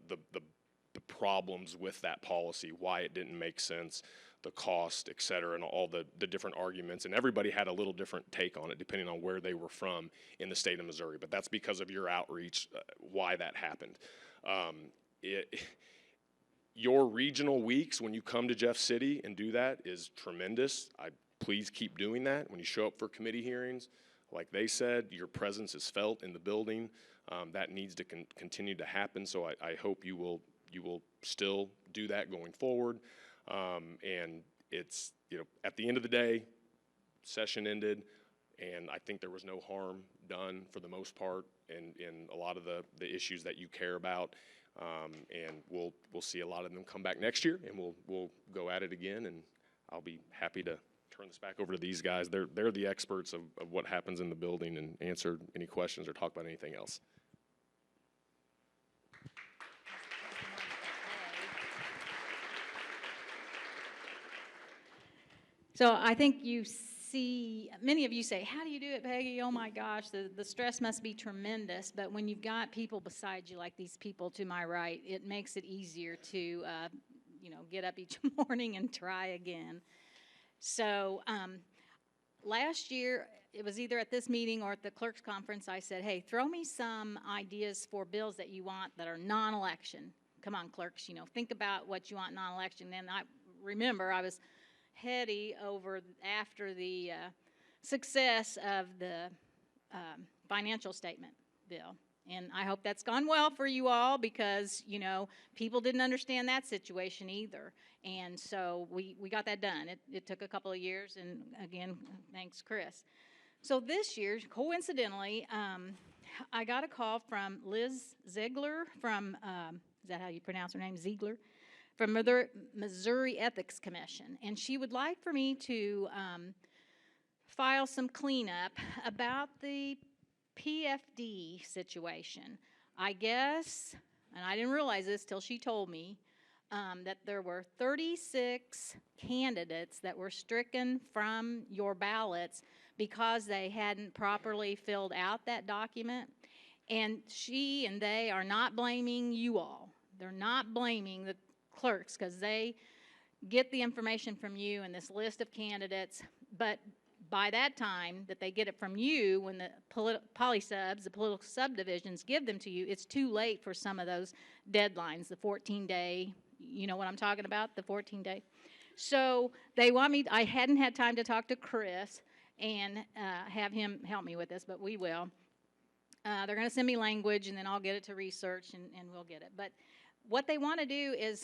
problems with that policy, why it didn't make sense, the cost, et cetera, and all the different arguments. And everybody had a little different take on it depending on where they were from in the state of Missouri. But that's because of your outreach, why that happened. Your regional weeks, when you come to Jeff City and do that, is tremendous. Please keep doing that. When you show up for committee hearings, like they said, your presence is felt in the building. That needs to continue to happen. So I hope you will still do that going forward. And it's, at the end of the day, session ended, and I think there was no harm done for the most part in a lot of the issues that you care about. And we'll see a lot of them come back next year, and we'll go at it again. And I'll be happy to turn this back over to these guys. They're the experts of what happens in the building and answer any questions or talk about anything else. So I think you see, many of you say, how do you do it, Peggy? Oh my gosh, the stress must be tremendous. But when you've got people beside you, like these people to my right, it makes it easier to, get up each morning and try again. So last year, it was either at this meeting or at the clerk's conference, I said, hey, throw me some ideas for bills that you want that are non-election. Come on, clerks, think about what you want non-election. And I remember I was heady over after the success of the financial statement bill. And I hope that's gone well for you all because, people didn't understand that situation either. And so we got that done. It took a couple of years, and again, thanks, Chris. So this year, coincidentally, I got a call from Liz Ziegler from, is that how you pronounce her name, Ziegler? From Missouri Ethics Commission. And she would like for me to file some cleanup about the PFD situation. I guess, and I didn't realize this till she told me, that there were 36 candidates that were stricken from your ballots because they hadn't properly filled out that document. And she and they are not blaming you all. They're not blaming the clerks because they get the information from you and this list of candidates, but by that time that they get it from you, when the polysubs, the political subdivisions give them to you, it's too late for some of those deadlines, the 14-day, you know what I'm talking about, the 14-day. So they want me, I hadn't had time to talk to Chris and have him help me with this, but we will. They're going to send me language, and then I'll get it to research, and we'll get it. But what they want to do is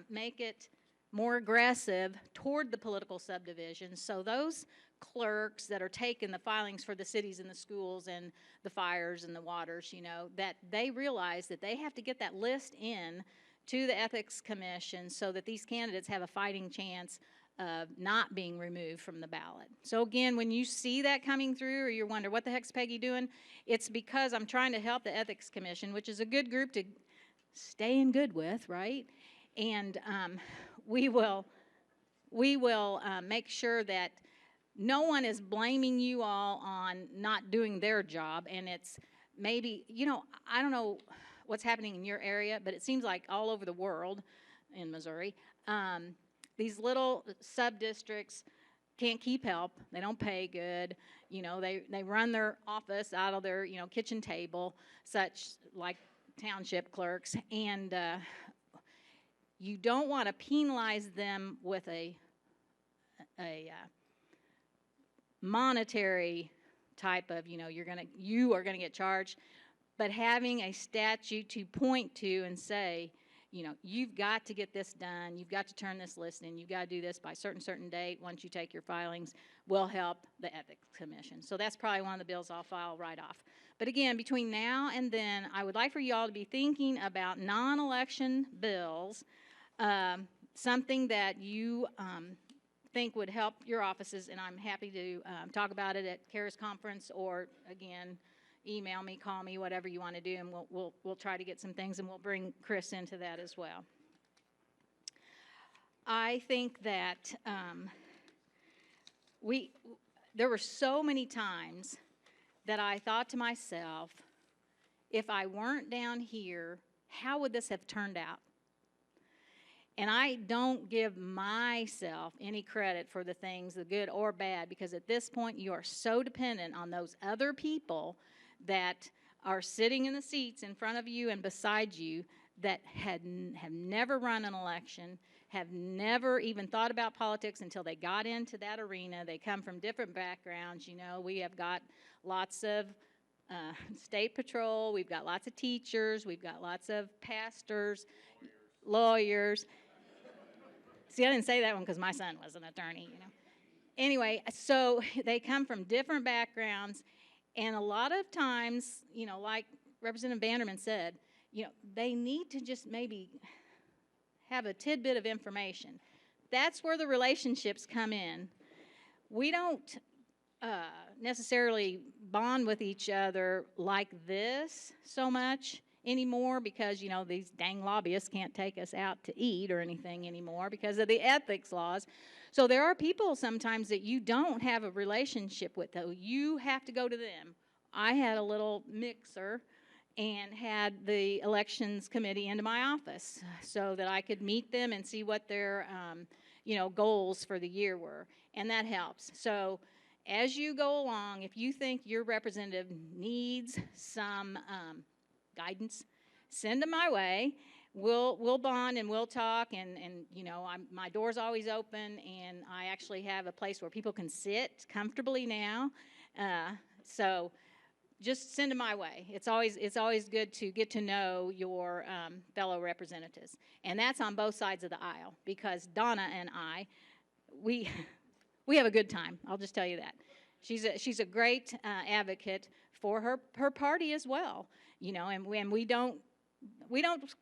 make it more aggressive toward the political subdivisions. So those clerks that are taking the filings for the cities and the schools and the fires and the waters, you know, that they realize that they have to get that list in to the Ethics Commission so that these candidates have a fighting chance of not being removed from the ballot. So again, when you see that coming through, or you wonder, what the heck's Peggy doing? It's because I'm trying to help the Ethics Commission, which is a good group to stay in good with, right? And we will make sure that no one is blaming you all on not doing their job. And it's maybe, you know, I don't know what's happening in your area, but it seems like all over the world in Missouri, these little sub-districts can't keep help. They don't pay good. You know, they run their office out of their, you know, kitchen table, such like township clerks. And you don't want to penalize them with a monetary type of, you know, you are gonna get charged, but having a statute to point to and say, you know, you've got to get this done, you've got to turn this list in, you've got to do this by certain date once you take your filings, will help the Ethics Commission. So that's probably one of the bills I'll file right off. But again, between now and then, I would like for you all to be thinking about non-election bills, something that you think would help your offices, and I'm happy to talk about it at Kara's conference, or again, email me, call me, whatever you want to do, and we'll try to get some things, and we'll bring Chris into that as well. I think that there were so many times that I thought to myself, if I weren't down here, how would this have turned out? And I don't give myself any credit for the things, the good or bad, because at this point you are so dependent on those other people that are sitting in the seats in front of you and beside you that have never run an election, have never even thought about politics until they got into that arena. They come from different backgrounds. You know, we have got lots of state patrol, we've got lots of teachers, we've got lots of pastors, lawyers. See, I didn't say that one because my son was an attorney, you know. Anyway, so they come from different backgrounds, and a lot of times, you know, like Representative Bannerman said, you know, they need to just maybe have a tidbit of information. That's where the relationships come in. We don't necessarily bond with each other like this so much anymore because, you know, these dang lobbyists can't take us out to eat or anything anymore because of the ethics laws. So there are people sometimes that you don't have a relationship with, though. You have to go to them. I had a little mixer and had the elections committee into my office so that I could meet them and see what their, you know, goals for the year were. And that helps. So as you go along, if you think your representative needs some guidance, send them my way. We'll bond and we'll talk, and you know, my door's always open, and I actually have a place where people can sit comfortably now. So just send them my way. It's always good to get to know your fellow representatives, and that's on both sides of the aisle because Donna and I, we have a good time. I'll just tell you that. She's a great advocate for her party as well. You know, and we don't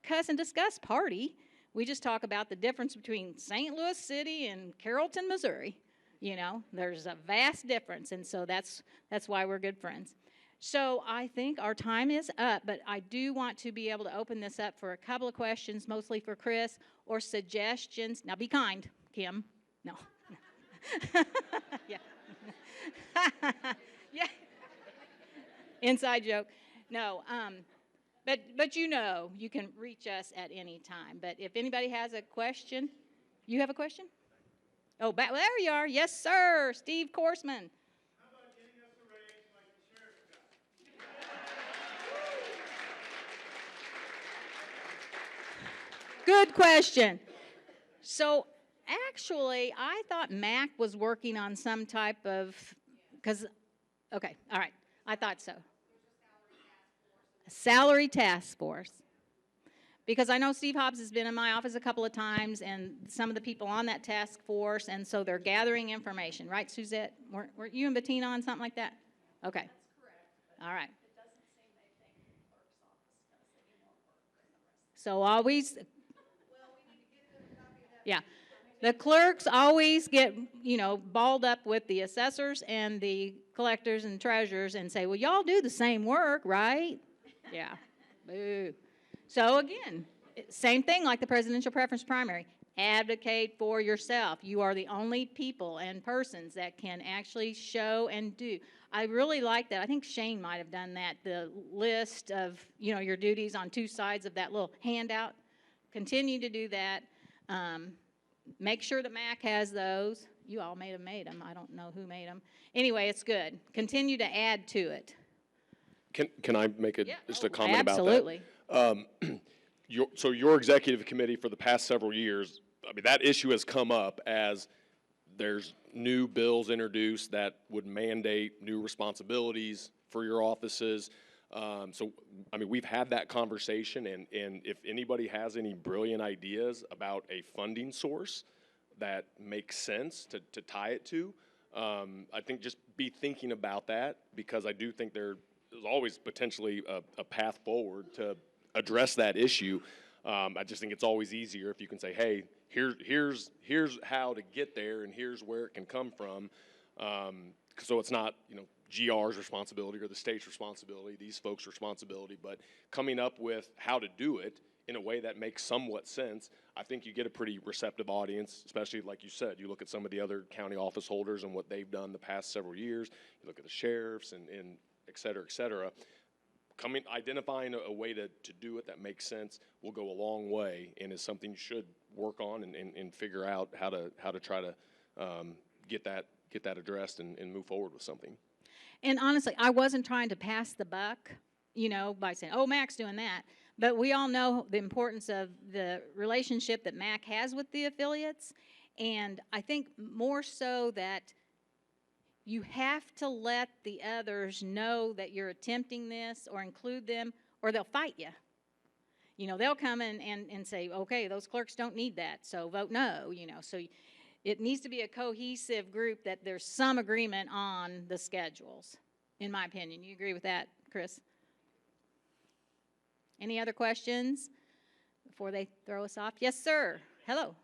cuss and discuss party. We just talk about the difference between St. Louis City and Carrollton, Missouri. You know, there's a vast difference, and so that's why we're good friends. So I think our time is up, but I do want to be able to open this up for a couple of questions, mostly for Chris, or suggestions. Now be kind, Kim. No. Yeah. Yeah. Inside joke. No, but you know, you can reach us at any time. But if anybody has a question, you have a question? Oh, there you are. Yes, sir. Steve Korsman. Good question. So actually, I thought Mac was working on some type of, okay, all right, I thought so. A salary task force. Because I know Steve Hobbs has been in my office a couple of times, and some of the people on that task force, and so they're gathering information, right, Suzette? Weren't you and Bettina on something like that? Okay. That's correct. All right. It doesn't seem they think the clerk's office does any more work than the rest. So always. Well, we need to get them a copy of that. Yeah. The clerks always get, balled up with the assessors and the collectors and treasurers and say, well, y'all do the same work, right? Yeah. Boo. So again, same thing like the presidential preference primary. Advocate for yourself. You are the only people and persons that can actually show and do. I really like that. I think Shane might have done that, the list of, your duties on two sides of that little handout. Continue to do that. Make sure that MAC has those. You all may have made them. I don't know who made them. Anyway, it's good. Continue to add to it. Can I make just a comment absolutely. about that? Absolutely. So your executive committee for the past several years, I mean, that issue has come up as there's new bills introduced that would mandate new responsibilities for your offices. So, I mean, we've had that conversation, and if anybody has any brilliant ideas about a funding source that makes sense to tie it to, I think just be thinking about that, because I do think there's always potentially a path forward to address that issue. I just think it's always easier if you can say, hey, here's how to get there, and here's where it can come from. So it's not, GR's responsibility or the state's responsibility, these folks' responsibility, but coming up with how to do it in a way that makes somewhat sense. I think you get a pretty receptive audience, especially like you said, you look at some of the other county office holders and what they've done the past several years, you look at the sheriffs and et cetera, et cetera. Identifying a way to do it that makes sense will go a long way, and is something you should work on and figure out how to try to get that addressed and move forward with something. And honestly, I wasn't trying to pass the buck, by saying, oh, Mac's doing that. But we all know the importance of the relationship that Mac has with the affiliates. And I think more so that you have to let the others know that you're attempting this, or include them, or they'll fight you. They'll come in and say, okay, those clerks don't need that, so vote no, So it needs to be a cohesive group, that there's some agreement on the schedules, in my opinion. You agree with that, Chris? Any other questions before they throw us off? Yes, sir. Hello.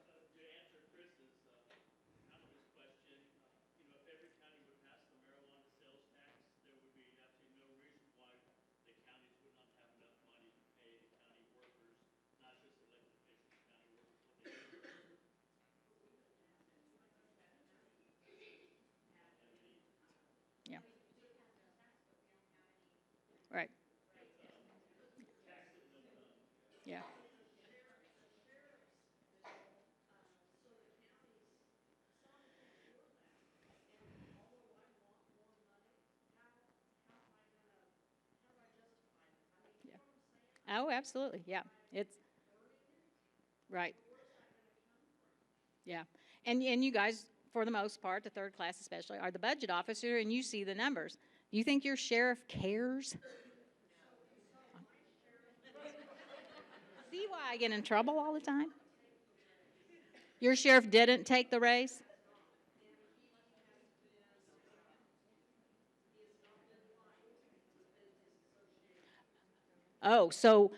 Yeah. Right. Yeah. Oh, absolutely. Yeah. It's right. Yeah. And you guys, for the most part, the third class especially, are the budget officer, and you see the numbers. You think your sheriff cares? See why I get in trouble all the time? Your sheriff didn't take the raise? Oh, so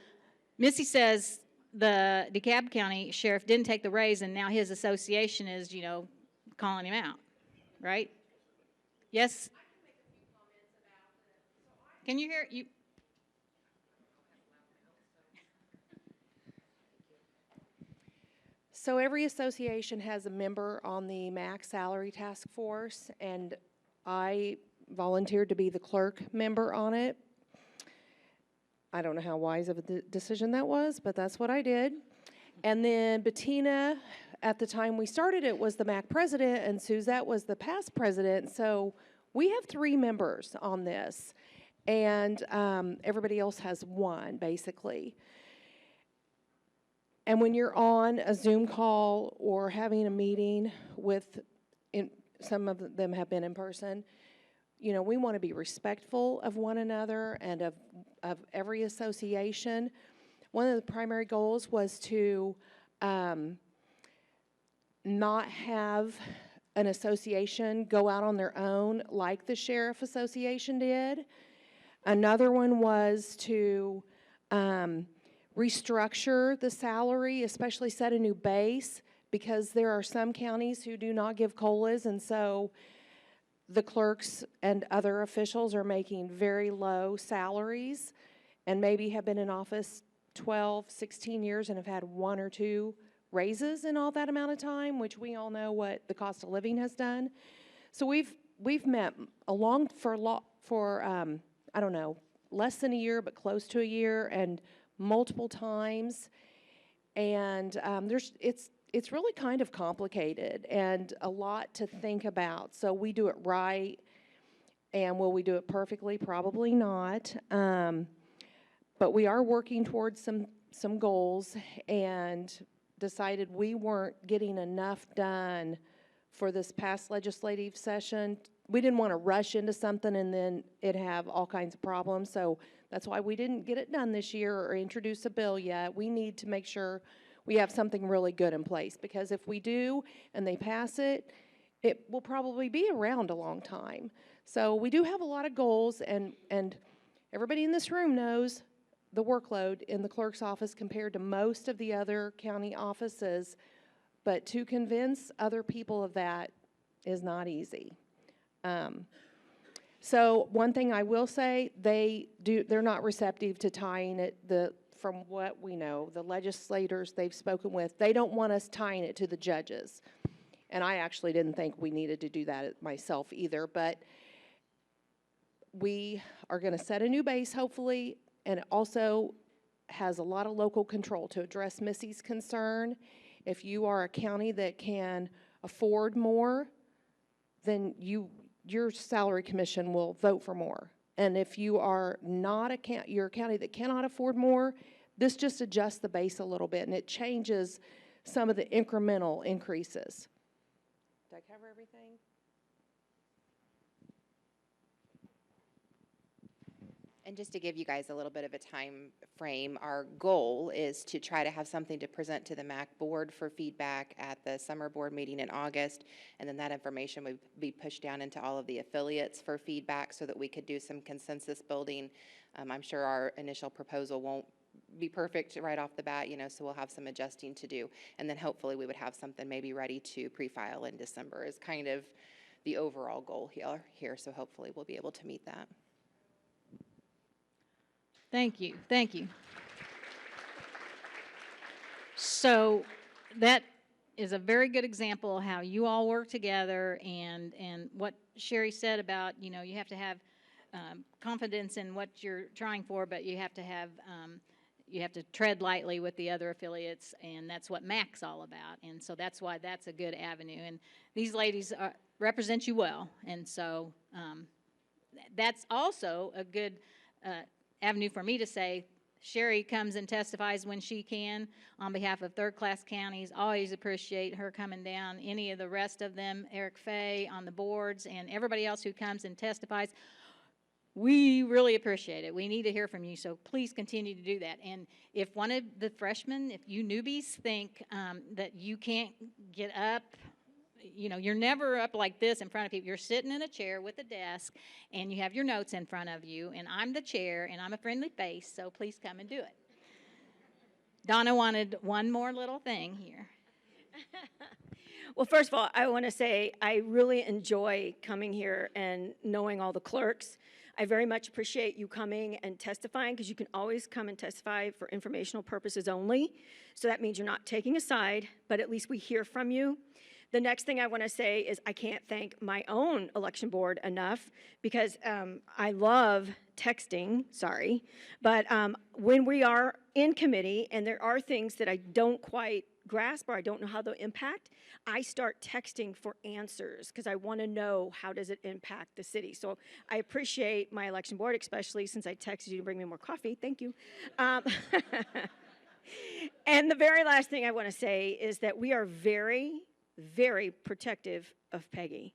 Missy says the DeKalb County sheriff didn't take the raise, and now his association is, calling him out, right? Yes? Can you hear you? So every association has a member on the MAC salary task force, and I volunteered to be the clerk member on it. I don't know how wise of a decision that was, but that's what I did. And then Bettina, at the time we started it, was the MAC president, and Suzette was the past president. So we have 3 members on this, and everybody else has 1, basically. And when you're on a Zoom call or having a meeting with, some of them have been in person, you know, we want to be respectful of one another and of every association. One of the primary goals was to not have an association go out on their own like the Sheriff Association did. Another one was to restructure the salary, especially set a new base, because there are some counties who do not give COLAs, and so the clerks and other officials are making very low salaries and maybe have been in office 12, 16 years and have had 1 or 2 raises in all that amount of time, which we all know what the cost of living has done. So we've met for I don't know, less than a year, but close to a year, and multiple times. And it's really kind of complicated and a lot to think about. So we do it right, and will we do it perfectly? Probably not. But we are working towards some goals, and decided we weren't getting enough done for this past legislative session. We didn't want to rush into something and then it have all kinds of problems. So that's why we didn't get it done this year or introduce a bill yet. We need to make sure we have something really good in place, because if we do and they pass it, it will probably be around a long time. So we do have a lot of goals, and everybody in this room knows the workload in the clerk's office compared to most of the other county offices, but to convince other people of that is not easy. So one thing I will say, they're not receptive to tying it, from what we know, the legislators they've spoken with, they don't want us tying it to the judges. And I actually didn't think we needed to do that myself either, but we are going to set a new base, hopefully, and it also has a lot of local control to address Missy's concern. If you are a county that can afford more, then your salary commission will vote for more. And if you are not you're a county that cannot afford more, this just adjusts the base a little bit, and it changes some of the incremental increases. Did I cover everything? And just to give you guys a little bit of a time frame, our goal is to try to have something to present to the MAC board for feedback at the summer board meeting in August, and then that information would be pushed down into all of the affiliates for feedback so that we could do some consensus building. I'm sure our initial proposal won't be perfect right off the bat, so we'll have some adjusting to do, and then hopefully we would have something maybe ready to pre-file in December is kind of the overall goal here, so hopefully we'll be able to meet that. Thank you, thank you. So that is a very good example of how you all work together, and what Sherry said about, you have to have confidence in what you're trying for, but you have to tread lightly with the other affiliates, and that's what MAC's all about, and so that's why that's a good avenue. And these ladies represent you well, and so that's also a good avenue for me to say, Sherry comes and testifies when she can on behalf of third-class counties. Always appreciate her coming down. Any of the rest of them, Eric Fay on the boards, and everybody else who comes and testifies, we really appreciate it. We need to hear from you, so please continue to do that. And if one of the freshmen, if you newbies think that you can't get up, you're never up like this in front of people. You're sitting in a chair with a desk, and you have your notes in front of you, and I'm the chair, and I'm a friendly face, so please come and do it. Donna wanted one more little thing here. Well, first of all, I want to say I really enjoy coming here and knowing all the clerks. I very much appreciate you coming and testifying, because you can always come and testify for informational purposes only. So that means you're not taking a side, but at least we hear from you. The next thing I want to say is I can't thank my own election board enough because I love texting, sorry, but when we are in committee and there are things that I don't quite grasp or I don't know how they'll impact, I start texting for answers because I want to know how does it impact the city. So I appreciate my election board, especially since I texted you to bring me more coffee. Thank you. And the very last thing I want to say is that we are very, very protective of Peggy.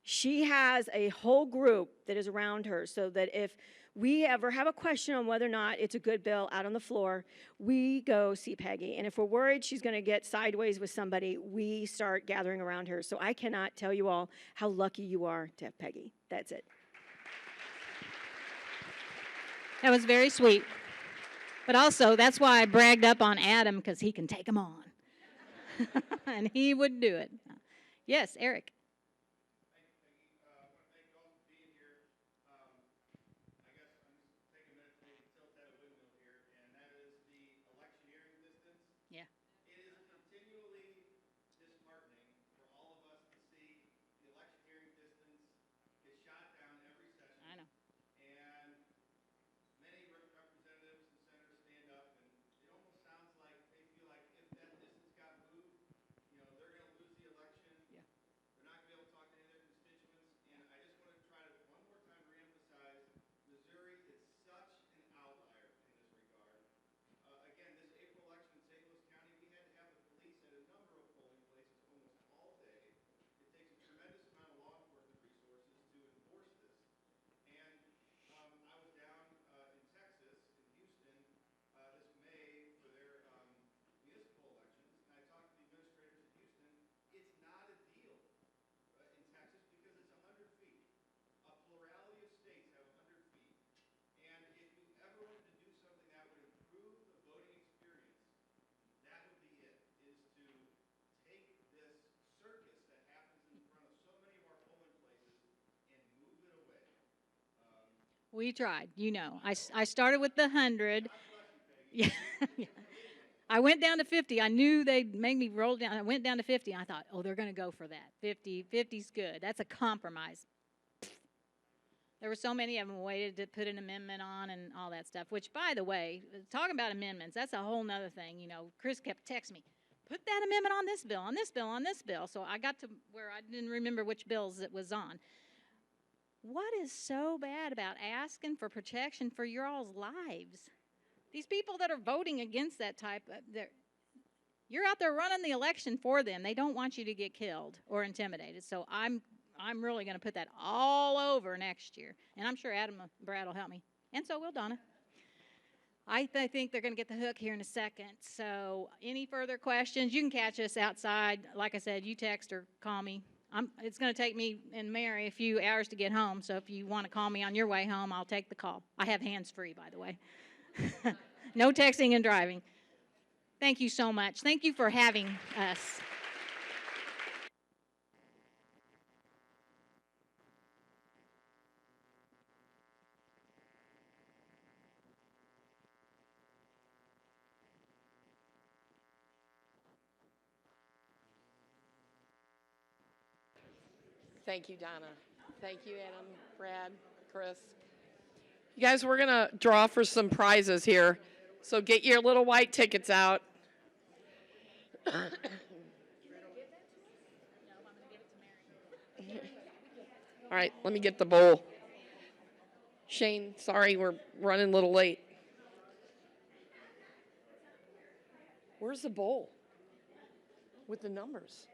She has a whole group that is around her so that if we ever have a question on whether or not it's a good bill out on the floor, we go see Peggy. And if we're worried she's going to get sideways with somebody, we start gathering around her. So I cannot tell you all how lucky you are to have Peggy. That's it. That was very sweet. But also, that's why I bragged up on Adam, because he can take them on. And he would do it. Yes, Eric. Yeah. It is continually disheartening for all of us to see the electioneering distance get shot down every session. I know. And many representatives and senators stand up, and it almost sounds like they feel like if that distance got moved, you know, they're going to lose the election. Yeah. They're not going to be able to talk to any of their constituents. And I just want to try to one more time reemphasize, Missouri is such an outlier in this regard. Again, this April election in St. Louis County, we had to have the police at a number of polling places almost all day. It takes a tremendous amount of law enforcement resources to enforce this. And I was down in Texas, in Houston, this May for their municipal elections, and I talked to the administrators in Houston. It's not a deal in Texas because it's 100 feet. A plurality of states have 100 feet. And if you ever wanted to do something that would improve the voting experience, that would be it, is to take this circus that happens in front of so many of our polling places and move it away. We tried, you know. I started with the 100. Yeah. I went down to 50. I knew they'd make me roll down. I went down to 50, and I thought, oh, they're going to go for that. 50's good. That's a compromise. There were so many of them waited to put an amendment on and all that stuff, which, by the way, talking about amendments, that's a whole nother thing. You know, Chris kept texting me, put that amendment on this bill, on this bill, on this bill. So I got to where I didn't remember which bills it was on. What is so bad about asking for protection for your all's lives? These people that are voting against that type, you're out there running the election for them. They don't want you to get killed or intimidated. So I'm really going to put that all over next year. And I'm sure Adam and Brad will help me. And so will Donna. I think they're going to get the hook here in a second. So any further questions, you can catch us outside. Like I said, you text or call me. It's going to take me and Mary a few hours to get home. So if you want to call me on your way home, I'll take the call. I have hands-free, by the way. No texting and driving. Thank you so much. Thank you for having us. Thank you, Donna. Thank you, Adam, Brad, Chris. You guys, we're going to draw for some prizes here. So get your little white tickets out. All right, let me get the bowl. Shane, sorry, we're running a little late. Where's the bowl with the numbers?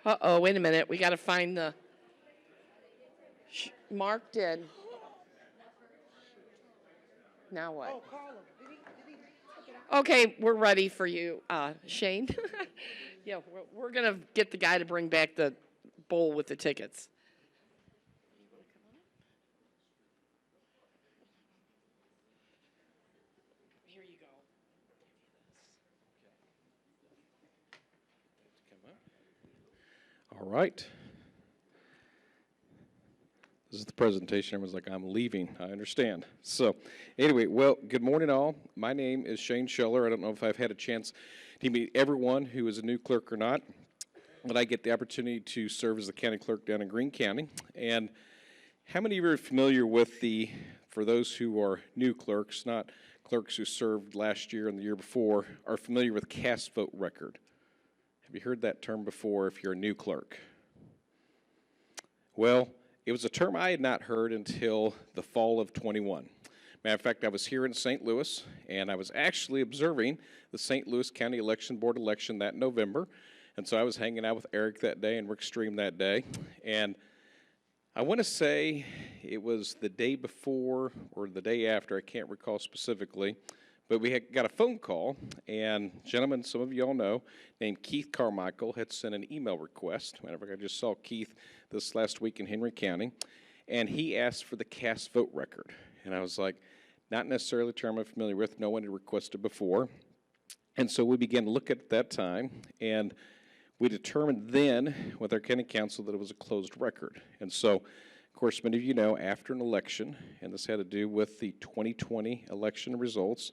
Uh-oh, wait a minute. We got to find the... Mark did. Now what? Okay, we're ready for you, Shane. Yeah, we're going to get the guy to bring back the bowl with the tickets. Here you go. All right. This is the presentation. Everyone's like, I'm leaving. I understand. So, anyway, well, good morning, all. My name is Shane Scheller. I don't know if I've had a chance to meet everyone who is a new clerk or not, but I get the opportunity to serve as the county clerk down in Greene County. And how many of you are familiar with for those who are new clerks, not clerks who served last year and the year before, are familiar with cast vote record? Have you heard that term before if you're a new clerk? Well, it was a term I had not heard until the fall of 21. Matter of fact, I was here in St. Louis, and I was actually observing the St. Louis County Election Board election that November. And so I was hanging out with Eric that day and Rick Stream that day. And I want to say it was the day before or the day after, I can't recall specifically, but we got a phone call, and a gentleman some of you all know, named Keith Carmichael, had sent an email request. Matter of fact, I just saw Keith this last week in Henry County, and he asked for the cast vote record. And I was like, not necessarily a term I'm familiar with. No one had requested before. And so we began to look at that time, and we determined then with our county council that it was a closed record. And so, of course, many of you know, after an election, and this had to do with the 2020 election results,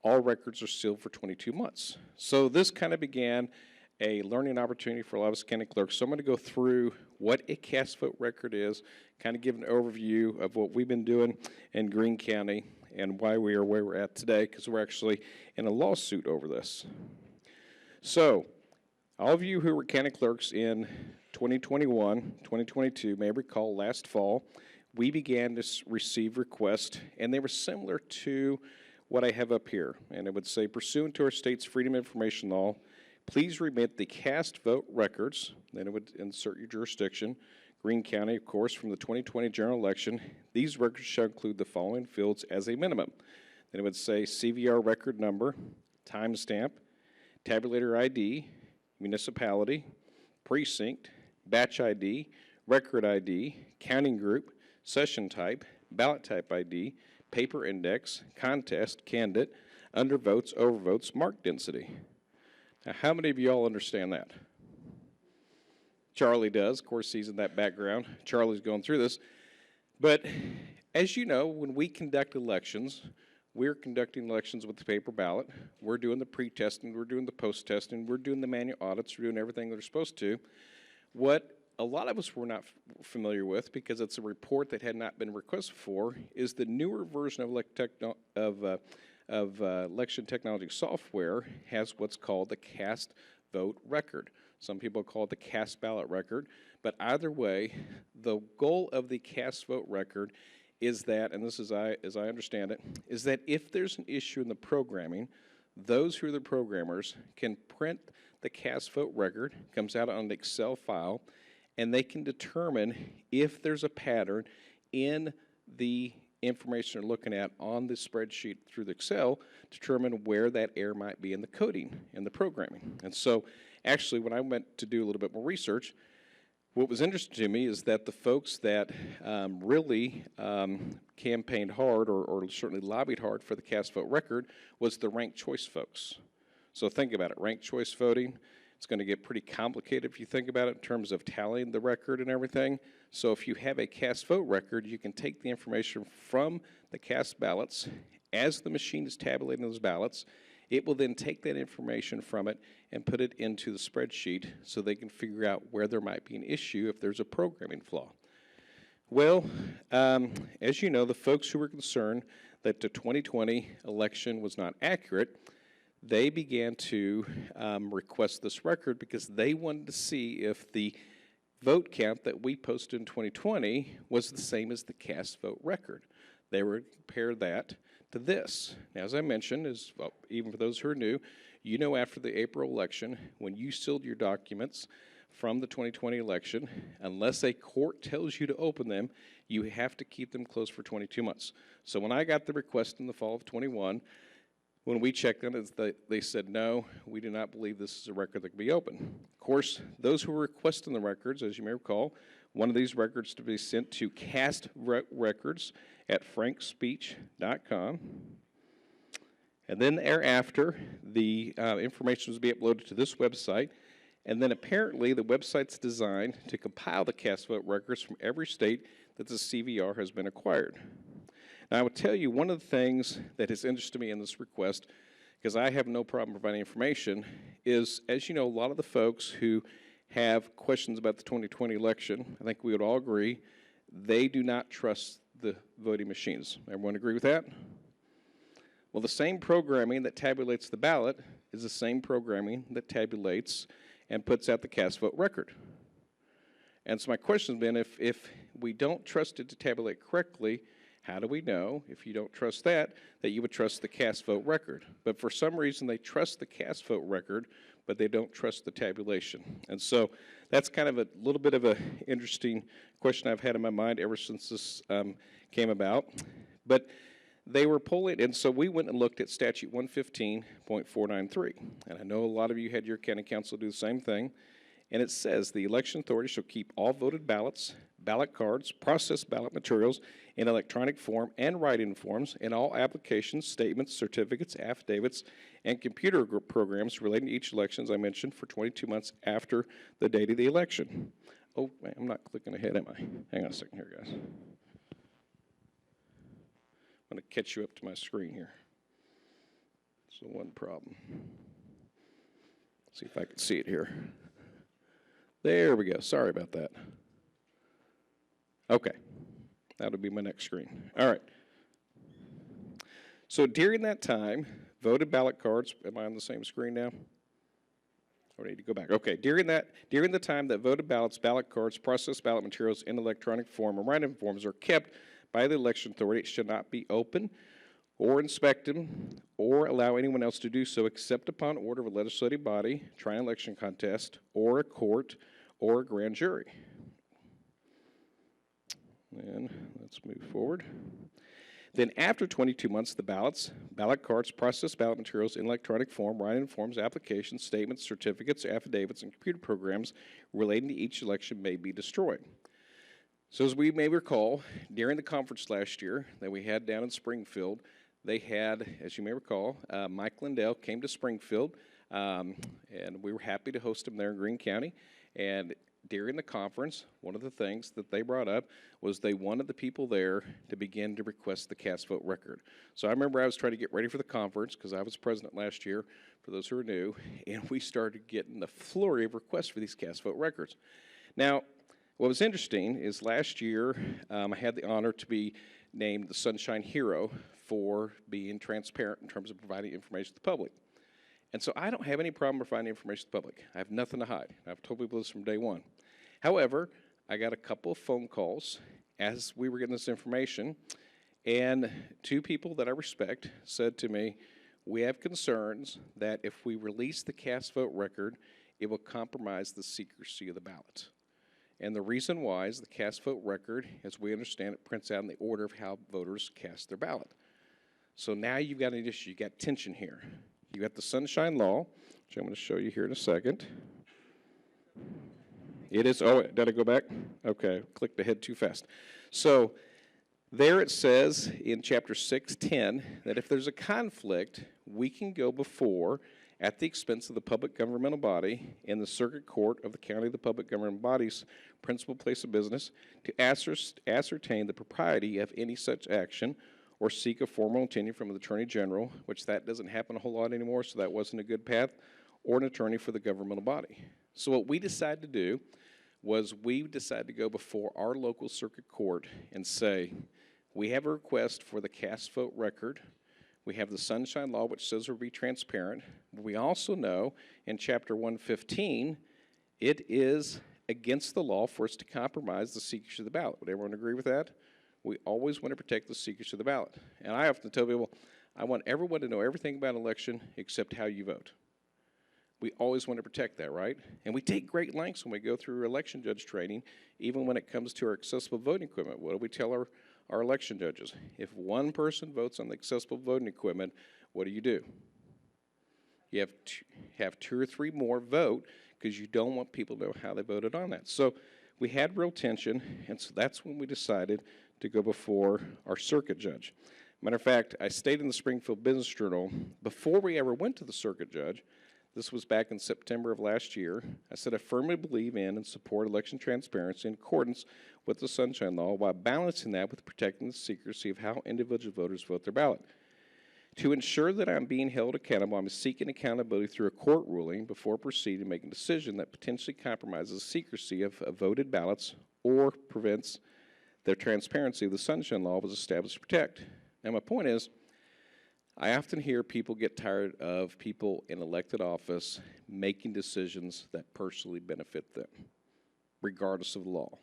all records are sealed for 22 months. So this kind of began a learning opportunity for a lot of us county clerks. So I'm going to go through what a cast vote record is, kind of give an overview of what we've been doing in Greene County and why we are where we're at today, because we're actually in a lawsuit over this. So all of you who were county clerks in 2021, 2022 may recall last fall, we began to receive requests, and they were similar to what I have up here. And it would say, pursuant to our state's Freedom of Information Law, please remit the cast vote records, then it would insert your jurisdiction, Greene County, of course, from the 2020 general election. These records shall include the following fields as a minimum. Then it would say CVR record number, timestamp, tabulator ID, municipality, precinct, batch ID, record ID, counting group, session type, ballot type ID, paper index, contest, candidate, undervotes, overvotes, mark density. Now, how many of you all understand that? Charlie does. Of course, he's in that background. Charlie's going through this. But as you know, when we conduct elections, we're conducting elections with the paper ballot. We're doing the pre-testing. We're doing the post-testing. We're doing the manual audits. We're doing everything that we're supposed to. What a lot of us were not familiar with, because it's a report that had not been requested for, is the newer version of election technology software has what's called the cast vote record. Some people call it the cast ballot record, but either way, the goal of the cast vote record is that, and this is as I understand it, is that if there's an issue in the programming, those who are the programmers can print the cast vote record, comes out on an Excel file, and they can determine if there's a pattern in the information they're looking at on the spreadsheet through the Excel, determine where that error might be in the coding and the programming. And so actually, when I went to do a little bit more research, what was interesting to me is that the folks that really campaigned hard or certainly lobbied hard for the cast vote record was the ranked choice folks. So think about it, ranked choice voting. It's going to get pretty complicated if you think about it in terms of tallying the record and everything. So if you have a cast vote record, you can take the information from the cast ballots. As the machine is tabulating those ballots, it will then take that information from it and put it into the spreadsheet so they can figure out where there might be an issue if there's a programming flaw. Well, as you know, the folks who were concerned that the 2020 election was not accurate, they began to request this record because they wanted to see if the vote count that we posted in 2020 was the same as the cast vote record. They would compare that to this. Now, as I mentioned, even for those who are new, you know after the April election, when you sealed your documents from the 2020 election, unless a court tells you to open them, you have to keep them closed for 22 months. So when I got the request in the fall of 21, when we checked on it, they said, no, we do not believe this is a record that can be open. Of course, those who were requesting the records, as you may recall, one of these records to be sent to castrecords@frankspeech.com. And then thereafter, the information was to be uploaded to this website, And then apparently the website's designed to compile the cast vote records from every state that the CVR has been acquired. Now, I will tell you one of the things that has interested me in this request, because I have no problem providing information, is, as you know, a lot of the folks who have questions about the 2020 election, I think we would all agree, they do not trust the voting machines. Everyone agree with that? Well, the same programming that tabulates the ballot is the same programming that tabulates and puts out the cast vote record. And so my question has been, if we don't trust it to tabulate correctly, how do we know, if you don't trust that you would trust the cast vote record? But for some reason, they trust the cast vote record, but they don't trust the tabulation. And so that's kind of a little bit of an interesting question I've had in my mind ever since this came about. But they were polling, and so we went and looked at statute 115.493. And I know a lot of you had your county council do the same thing. And it says, the election authority shall keep all voted ballots, ballot cards, processed ballot materials in electronic form and write-in forms, and all applications, statements, certificates, affidavits, and computer programs relating to each election, as I mentioned, for 22 months after the date of the election. Oh, man, I'm not clicking ahead, am I? Hang on a second here, guys. I'm going to catch you up to my screen here. So one problem. See if I can see it here. There we go. Sorry about that. Okay. That'll be my next screen. All right. So during that time, voted ballot cards, am I on the same screen now? I need to go back. Okay. During the time that voted ballots, ballot cards, processed ballot materials in electronic form and write-in forms are kept by the election authority, it should not be open or inspected or allow anyone else to do so except upon order of a legislative body, trying an election contest, or a court, or a grand jury. And let's move forward. Then after 22 months, the ballots, ballot cards, processed ballot materials in electronic form, write-in forms, applications, statements, certificates, affidavits, and computer programs relating to each election may be destroyed. So as we may recall, during the conference last year that we had down in Springfield, they had, as you may recall, Mike Lindell came to Springfield, and we were happy to host him there in Greene County. And during the conference, one of the things that they brought up was they wanted the people there to begin to request the cast vote record. So I remember I was trying to get ready for the conference because I was president last year, for those who are new, and we started getting a flurry of requests for these cast vote records. Now, what was interesting is last year I had the honor to be named the Sunshine Hero for being transparent in terms of providing information to the public. And so I don't have any problem providing information to the public. I have nothing to hide. I've told people this from day one. However, I got a couple of phone calls as we were getting this information, and two people that I respect said to me, we have concerns that if we release the cast vote record, it will compromise the secrecy of the ballot. And the reason why is the cast vote record, as we understand it, prints out in the order of how voters cast their ballot. So now you've got an issue, you've got tension here. You've got the Sunshine Law, which I'm going to show you here in a second. It is, oh, did I go back? Okay, clicked ahead too fast. So there it says in chapter 6:10 that if there's a conflict, we can go before, at the expense of the public governmental body, in the circuit court of the county of the public government body's principal place of business to ascertain the propriety of any such action or seek a formal opinion from the Attorney General, which that doesn't happen a whole lot anymore, so that wasn't a good path, or an attorney for the governmental body. So what we decided to do was we decided to go before our local circuit court and say, we have a request for the cast vote record. We have the Sunshine Law, which says we'll be transparent. We also know in Chapter 115, it is against the law for us to compromise the secrecy of the ballot. Would everyone agree with that? We always want to protect the secrecy of the ballot. And I often tell people, I want everyone to know everything about an election except how you vote. We always want to protect that, right? And we take great lengths when we go through election judge training, even when it comes to our accessible voting equipment. What do we tell our election judges? If one person votes on the accessible voting equipment, what do? You have two or three more vote because you don't want people to know how they voted on that. So we had real tension, and so that's when we decided to go before our circuit judge. Matter of fact, I stayed in the Springfield Business Journal. Before we ever went to the circuit judge, This was back in September of last year. I said I firmly believe in and support election transparency in accordance with the Sunshine Law while balancing that with protecting the secrecy of how individual voters vote their ballot. To ensure that I'm being held accountable, I'm seeking accountability through a court ruling before proceeding to make a decision that potentially compromises the secrecy of voted ballots or prevents the transparency the Sunshine Law was established to protect. Now, my point is, I often hear people get tired of people in elected office making decisions that personally benefit them, regardless of the law,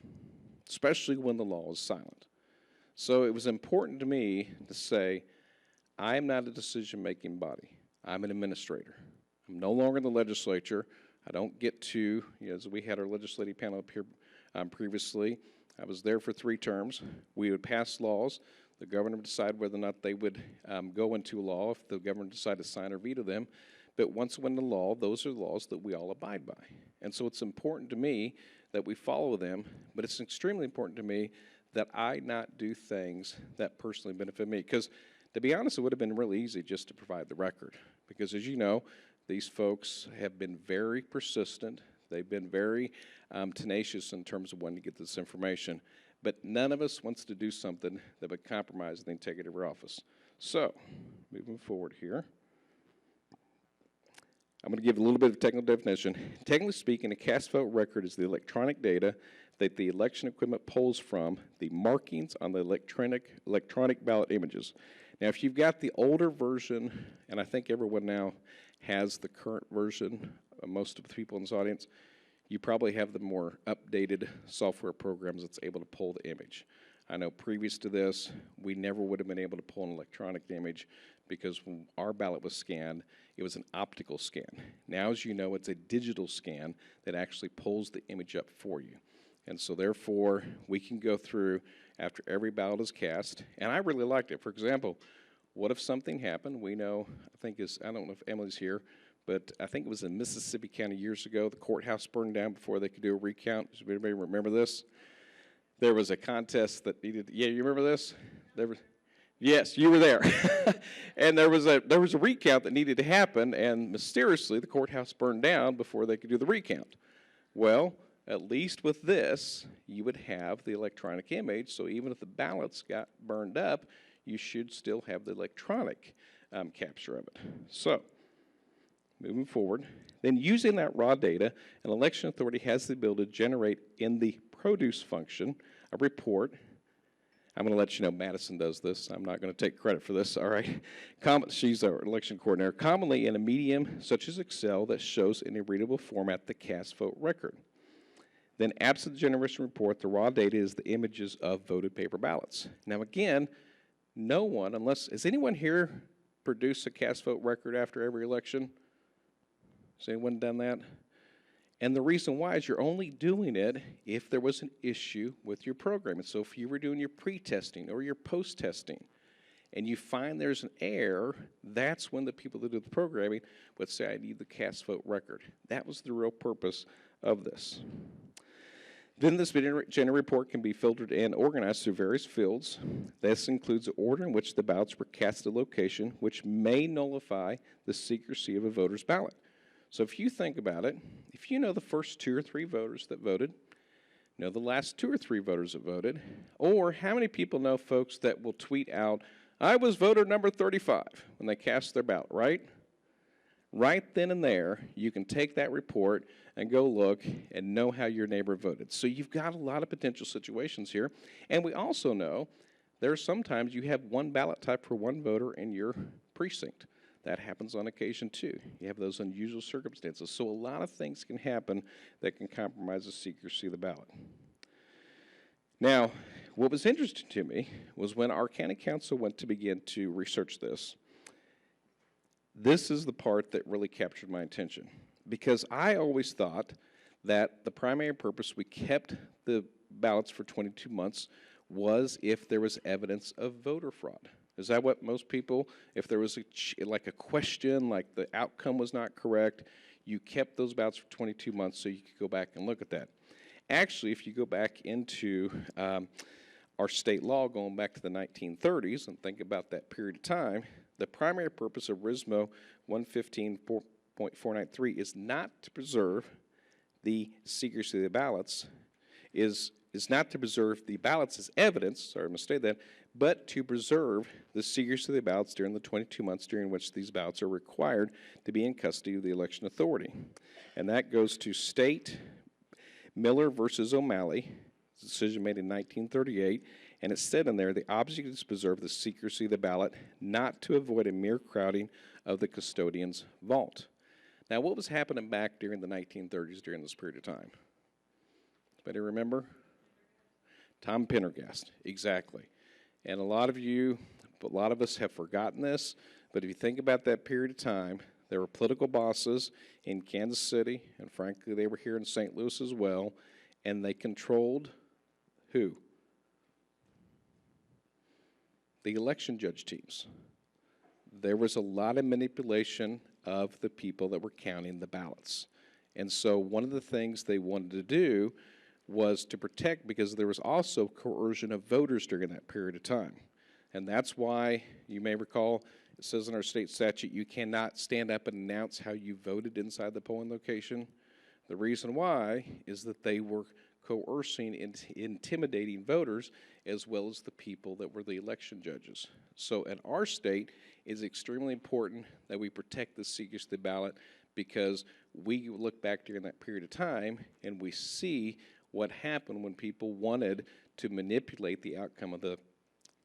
especially when the law is silent. So it was important to me to say, I am not a decision-making body. I'm an administrator. I'm no longer in the legislature. I don't get to, as we had our legislative panel up here previously, I was there for 3 terms. We would pass laws. The governor would decide whether or not they would go into law if the governor decided to sign or veto them. But once when the law, those are laws that we all abide by. And so it's important to me that we follow them, but it's extremely important to me that I not do things that personally benefit me. Because to be honest, it would have been really easy just to provide the record. Because as you know, these folks have been very persistent. They've been very tenacious in terms of wanting to get this information. But none of us wants to do something that would compromise the integrity of our office. So, moving forward here, I'm going to give a little bit of technical definition. Technically speaking, a cast vote record is the electronic data that the election equipment pulls from the markings on the electronic ballot images. Now, if you've got the older version, and I think everyone now has the current version, most of the people in this audience, you probably have the more updated software programs that's able to pull the image. I know previous to this, we never would have been able to pull an electronic image because when our ballot was scanned, it was an optical scan. Now, as you know, it's a digital scan that actually pulls the image up for you. And so therefore, we can go through after every ballot is cast, and I really liked it. For example, what if something happened? We know, I don't know if Emily's here, but I think it was in Mississippi County years ago, the courthouse burned down before they could do a recount. Does anybody remember this? There was a contest that needed, yeah, you remember this? Yes, you were there. And there was a recount that needed to happen, and mysteriously the courthouse burned down before they could do the recount. Well, at least with this, you would have the electronic image, so even if the ballots got burned up, you should still have the electronic capture of it. So, moving forward, then using that raw data, an election authority has the ability to generate in the produce function a report. I'm going to let you know Madison does this. I'm not going to take credit for this, all right? She's our election coordinator. Commonly in a medium such as Excel that shows in a readable format the cast vote record. Then absent the generation report, the raw data is the images of voted paper ballots. Now again, no one, has anyone here produced a cast vote record after every election? Has anyone done that? And the reason why is you're only doing it if there was an issue with your program. And so if you were doing your pre-testing or your post-testing and you find there's an error, that's when the people that do the programming would say, I need the cast vote record. That was the real purpose of this. Then this general report can be filtered and organized through various fields. This includes the order in which the ballots were cast at a location, which may nullify the secrecy of a voter's ballot. So if you think about it, if you know the first 2 or 3 voters that voted, know the last 2 or 3 voters that voted, or how many people know folks that will tweet out, I was voter number 35 when they cast their ballot, right? Right then and there, you can take that report and go look and know how your neighbor voted. So you've got a lot of potential situations here. And we also know there are sometimes you have one ballot type for one voter in your precinct. That happens on occasion too. You have those unusual circumstances. So a lot of things can happen that can compromise the secrecy of the ballot. Now, what was interesting to me was when our county council went to begin to research this, this is the part that really captured my attention, because I always thought that the primary purpose we kept the ballots for 22 months was if there was evidence of voter fraud. Is that what most people, if there was like a question, like the outcome was not correct, you kept those ballots for 22 months so you could go back and look at that? Actually, if you go back into our state law going back to the 1930s and think about that period of time, the primary purpose of RISMO 115 6.493 is not to preserve the secrecy of the ballots, is not to preserve the ballots as evidence, sorry, I misstated that, but to preserve the secrecy of the ballots during the 22 months during which these ballots are required to be in custody of the election authority. And that goes to State Miller versus O'Malley, decision made in 1938, and it said in there, the object is to preserve the secrecy of the ballot, not to avoid a mere crowding of the custodian's vault. Now, what was happening back during the 1930s during this period of time? Anybody remember? Tom Pendergast, exactly. And a lot of us have forgotten this, but if you think about that period of time, there were political bosses in Kansas City, and frankly, they were here in St. Louis as well, and they controlled who? The election judge teams. There was a lot of manipulation of the people that were counting the ballots. And so one of the things they wanted to do was to protect, because there was also coercion of voters during that period of time. And that's why, you may recall, it says in our state statute, you cannot stand up and announce how you voted inside the polling location. The reason why is that they were coercing and intimidating voters as well as the people that were the election judges. So in our state, it's extremely important that we protect the secrecy of the ballot, because we look back during that period of time and we see what happened when people wanted to manipulate the outcome of the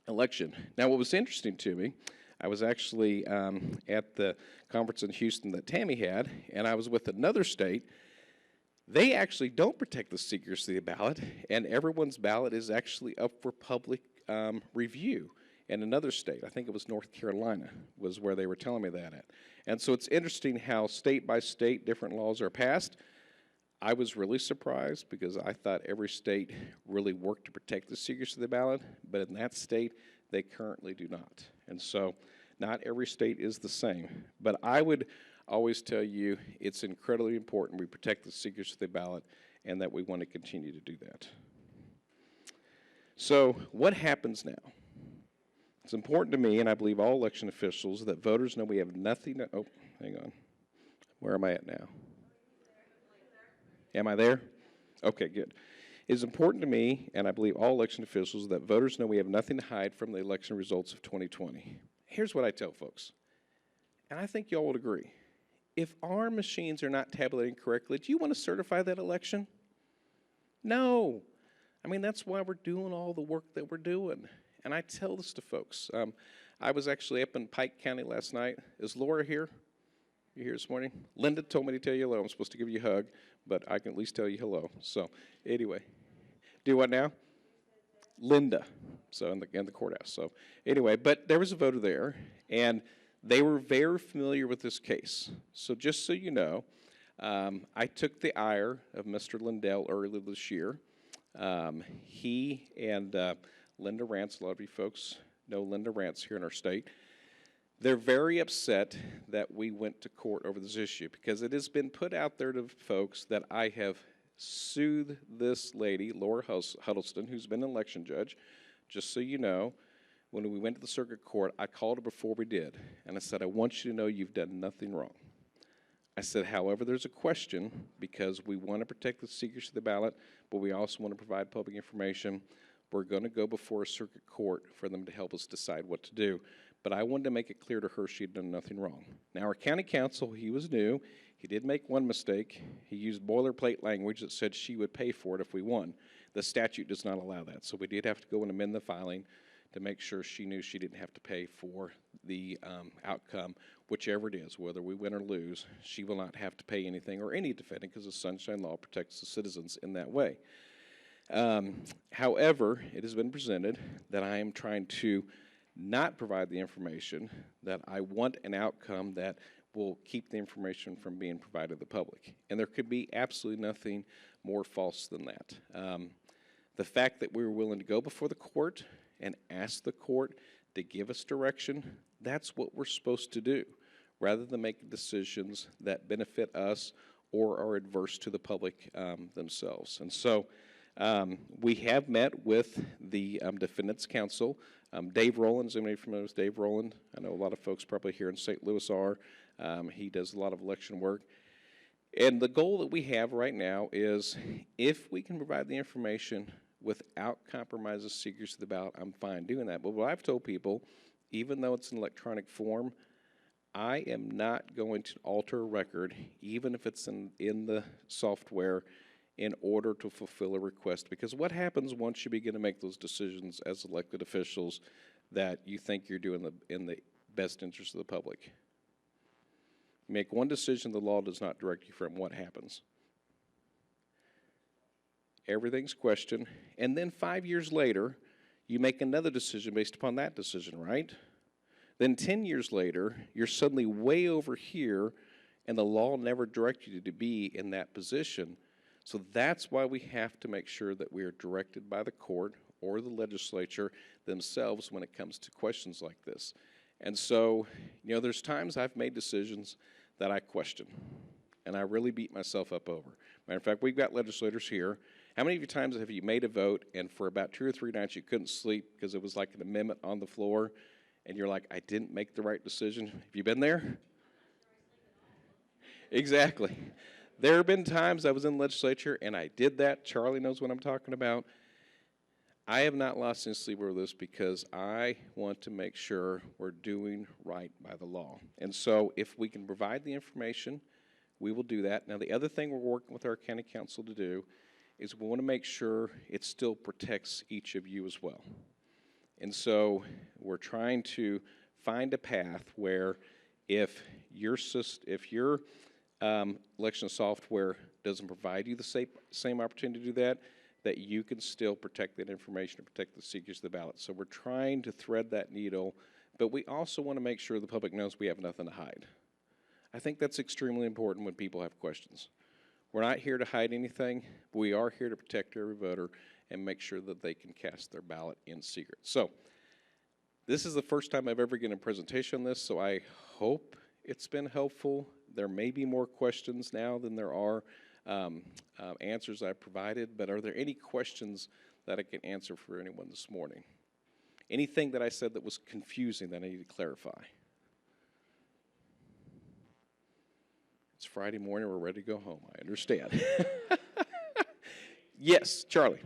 election. Now, what was interesting to me, I was actually at the conference in Houston that Tammy had, and I was with another state. They actually don't protect the secrecy of the ballot, and everyone's ballot is actually up for public review. In another state, I think it was North Carolina, was where they were telling me that at. And so it's interesting how state by state different laws are passed. I was really surprised because I thought every state really worked to protect the secrecy of the ballot, but in that state, they currently do not. And so not every state is the same. But I would always tell you it's incredibly important we protect the secrecy of the ballot, and that we want to continue to do that. So what happens now? It's important to me, and I believe all election officials, that voters know we have nothing to, oh, hang on. Where am I at now? Am I there? Okay, good. It is important to me, and I believe all election officials, that voters know we have nothing to hide from the election results of 2020. Here's what I tell folks, and I think y'all would agree. If our machines are not tabulating correctly, do you want to certify that election? No. I mean, that's why we're doing all the work that we're doing. And I tell this to folks. I was actually up in Pike County last night. Is Laura here? You here this morning? Linda told me to tell you hello. I'm supposed to give you a hug, but I can at least tell you hello. So anyway, do what now? Linda. So in the courthouse. So anyway, but there was a voter there, and they were very familiar with this case. So just so you know, I took the ire of Mr. Lindell earlier this year. He and Linda Rance, a lot of you folks know Linda Rance here in our state. They're very upset that we went to court over this issue, because it has been put out there to folks that I have sued this lady, Laura Huddleston, who's been an election judge. Just so you know, when we went to the circuit court, I called her before we did, and I said, I want you to know you've done nothing wrong. I said, however, there's a question, because we want to protect the secrecy of the ballot, but we also want to provide public information. We're going to go before a circuit court for them to help us decide what to do. But I wanted to make it clear to her she had done nothing wrong. Now, our county counsel, he was new. He did make one mistake. He used boilerplate language that said she would pay for it if we won. The statute does not allow that. So we did have to go and amend the filing to make sure she knew she didn't have to pay for the outcome, whichever it is, whether we win or lose. She will not have to pay anything, or any defendant, because the Sunshine Law protects the citizens in that way. However, it has been presented that I am trying to not provide the information, that I want an outcome that will keep the information from being provided to the public. And there could be absolutely nothing more false than that. The fact that we were willing to go before the court and ask the court to give us direction, that's what we're supposed to do, rather than make decisions that benefit us or are adverse to the public themselves. And so We have met with the Defendants Counsel. Dave Rowland, is anybody familiar with Dave Rowland? I know a lot of folks probably here in St. Louis are. He does a lot of election work. And the goal that we have right now is if we can provide the information without compromising secrecy of the ballot, I'm fine doing that. But what I've told people, even though it's in electronic form, I am not going to alter a record, even if it's in the software, in order to fulfill a request. Because what happens once you begin to make those decisions as elected officials that you think you're doing in the best interest of the public? Make one decision the law does not direct you from, what happens? Everything's questioned, and then 5 years later, you make another decision based upon that decision, right? Then 10 years later, you're suddenly way over here, and the law never directed you to be in that position. So that's why we have to make sure that we are directed by the court or the legislature themselves when it comes to questions like this. And so, there's times I've made decisions that I question, and I really beat myself up over. Matter of fact, we've got legislators here. How many of you times have you made a vote, and for about 2 or 3 nights you couldn't sleep because it was like an amendment on the floor, and you're like, I didn't make the right decision? Have you been there? Exactly. There have been times I was in the legislature, and I did that. Charlie knows what I'm talking about. I have not lost any sleep over this because I want to make sure we're doing right by the law. And so if we can provide the information, we will do that. Now, the other thing we're working with our county council to do is we want to make sure it still protects each of you as well. And so we're trying to find a path where if your election software doesn't provide you the same opportunity to do that, that you can still protect that information and protect the secrets of the ballot. So we're trying to thread that needle, but we also want to make sure the public knows we have nothing to hide. I think that's extremely important when people have questions. We're not here to hide anything, but we are here to protect every voter and make sure that they can cast their ballot in secret. So this is the first time I've ever given a presentation on this, so I hope it's been helpful. There may be more questions now than there are answers I provided, but are there any questions that I can answer for anyone this morning? Anything that I said that was confusing that I need to clarify? It's Friday morning, we're ready to go home, I understand. Yes, Charlie.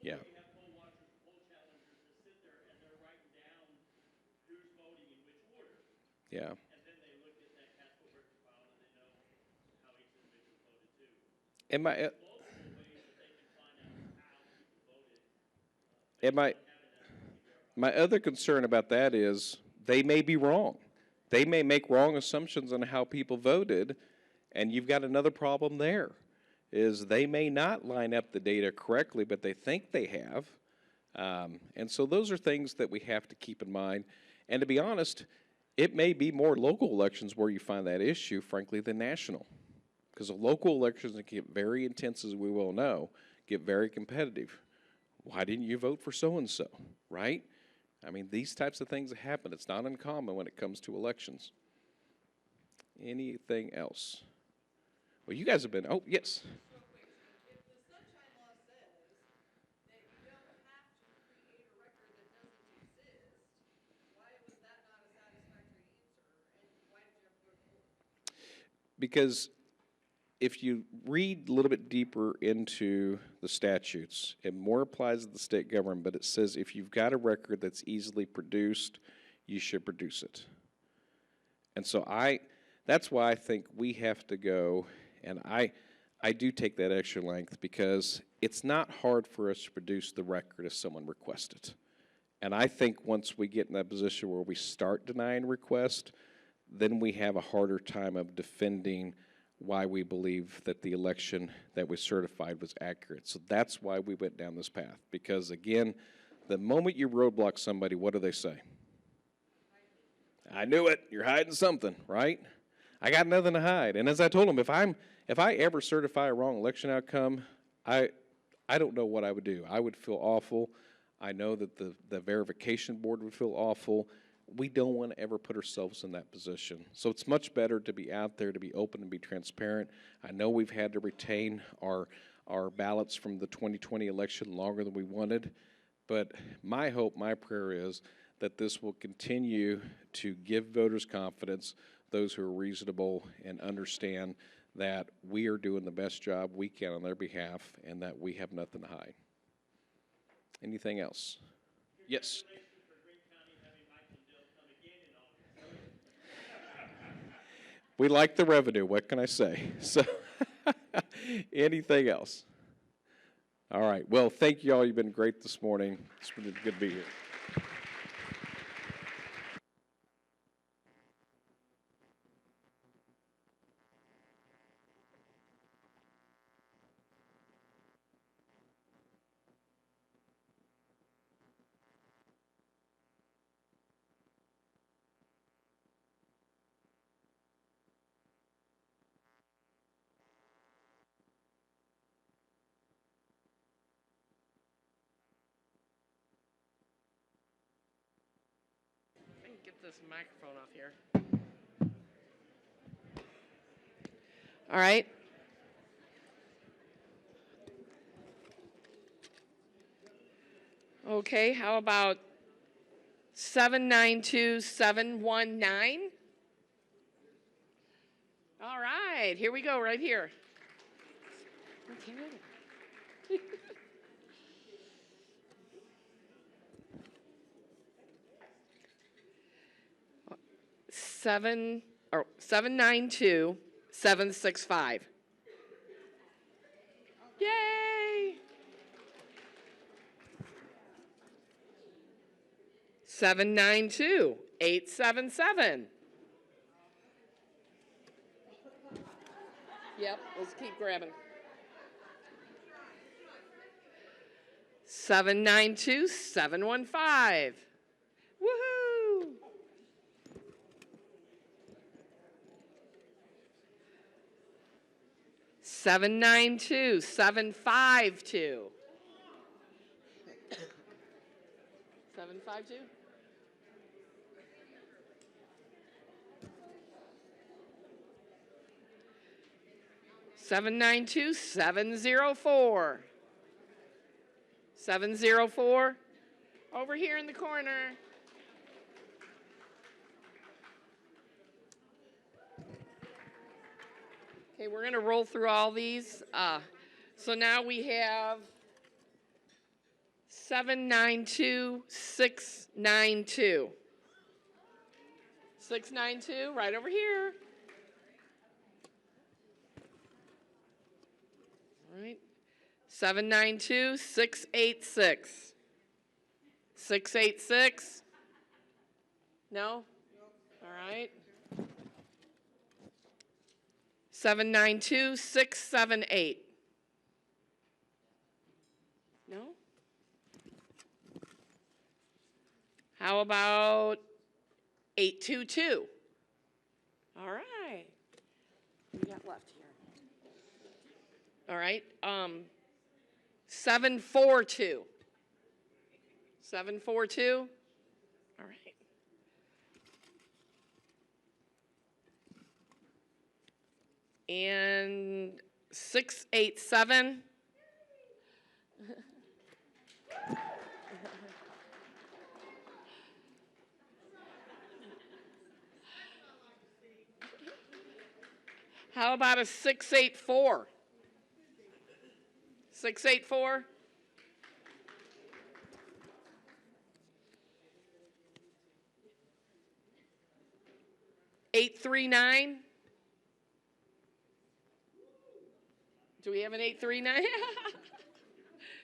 Yeah. Yeah. And then they look at that Casco record file and they know how each individual voted too. And my other concern about that is they may be wrong. They may make wrong assumptions on how people voted, and you've got another problem there. Is they may not line up the data correctly, but they think they have. And so those are things that we have to keep in mind. And to be honest, it may be more local elections where you find that issue, frankly, than national. Because the local elections can get very intense, as we well know, get very competitive. Why didn't you vote for so-and-so, right? I mean, these types of things happen. It's not uncommon when it comes to elections. Anything else? Well, you guys have been, oh, yes. Because if you read a little bit deeper into the statutes, it more applies to the state government, but it says if you've got a record that's easily produced, you should produce it. And so that's why I think we have to go, and I do take that extra length because it's not hard for us to produce the record if someone requests it. And I think once we get in that position where we start denying requests, then we have a harder time of defending why we believe that the election that we certified was accurate. So that's why we went down this path. Because again, the moment you roadblock somebody, what do they say? I knew it. You're hiding something, right? I got nothing to hide. And as I told him, if I ever certify a wrong election outcome, I don't know what I would do. I would feel awful. I know that the verification board would feel awful. We don't want to ever put ourselves in that position. So it's much better to be out there, to be open and be transparent. I know we've had to retain our ballots from the 2020 election longer than we wanted, but my hope, my prayer is that this will continue to give voters confidence, those who are reasonable and understand that we are doing the best job we can on their behalf and that we have nothing to hide. Anything else? Yes. We like the revenue, what can I say? So, anything else? All right, well, thank you all. You've been great this morning. It's been good to be here. Get this microphone off here. All right. Okay, how about 792719? All right, here we go, right here. Okay. 792-765. Yay! 792-877. Yep, let's keep grabbing. 792-715. Woohoo! 792-752. 752? Seven 704. 704. Over here in the corner. Okay, we're going to roll through all these. So now we have 792-692. 692, right over here. All right. 792-686. 686. No? All right. 792-678. No? How about 822? All right. What do we got left here? All right. 742. 742. All right. And 687. How about a 684? 684? 839? Do we have an 839?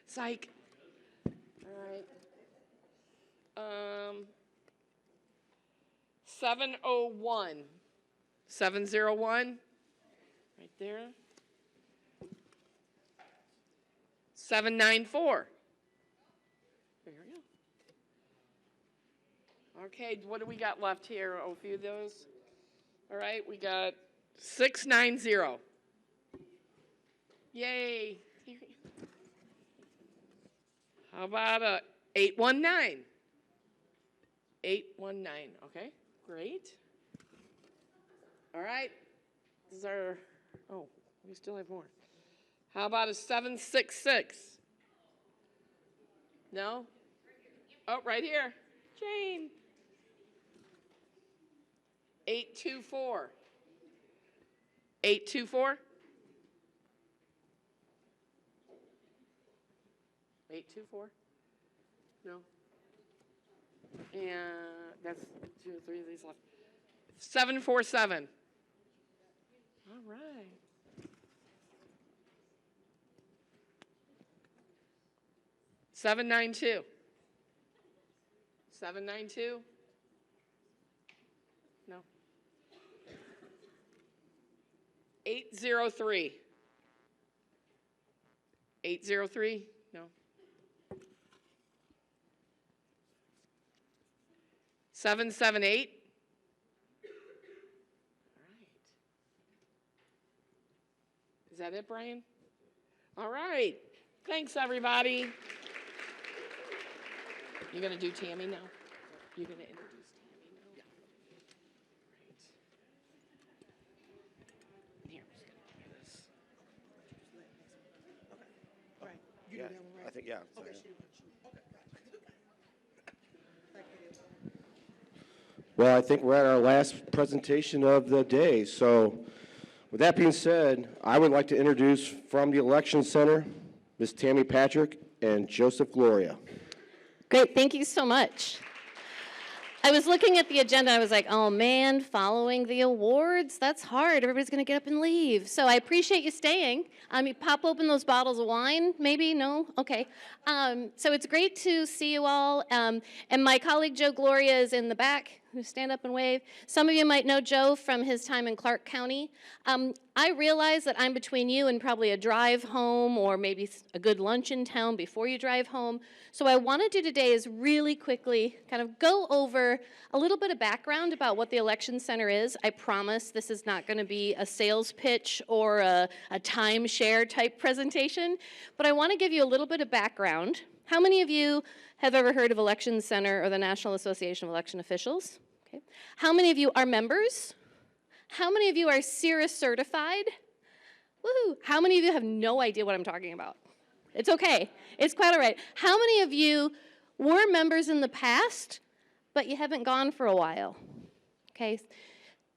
Psych. All right. 701. 701. Right there. 794. There we Okay, what do we got left here? Oh, a few of those. All right, we got 690. Yay. How about 819? 819, okay, great. All right, this is our, oh, we still have more. How about a 766? No? Oh, right here, Jane. 824. 824? 824? No? And that's 2 or 3 of these left. 747. All right. Seven 792. 792? No. 803. 803? No. 778? All right. Is that it, Brian? All right. Thanks, everybody. You gonna do Tammy now? You're gonna introduce Tammy now? Yeah. Right. Here, I'm just gonna give you this. Okay. Yeah, I think, yeah. Okay. Well, I think we're at our last presentation of the day. So with that being said, I would like to introduce from the Election Center, Ms. Tammy Patrick and Joseph Gloria. Great, thank you so much. I was looking at the agenda, I was like, oh man, following the awards, that's hard. Everybody's gonna get up and leave. So I appreciate you staying. You pop open those bottles of wine, maybe, no? Okay. So it's great to see you all. And my colleague Joe Gloria is in the back. Stand up and wave. Some of you might know Joe from his time in Clark County. I realize that I'm between you and probably a drive home or maybe a good lunch in town before you drive home. So what I want to do today is really quickly kind of go over a little bit of background about what the Election Center is. I promise this is not going to be a sales pitch or a timeshare type presentation, but I want to give you a little bit of background. How many of you have ever heard of Election Center or the National Association of Election Officials? Okay. How many of you are members? How many of you are CIRA certified? Woohoo! How many of you have no idea what I'm talking about? It's okay. It's quite all right. How many of you were members in the past, but you haven't gone for a while? Okay.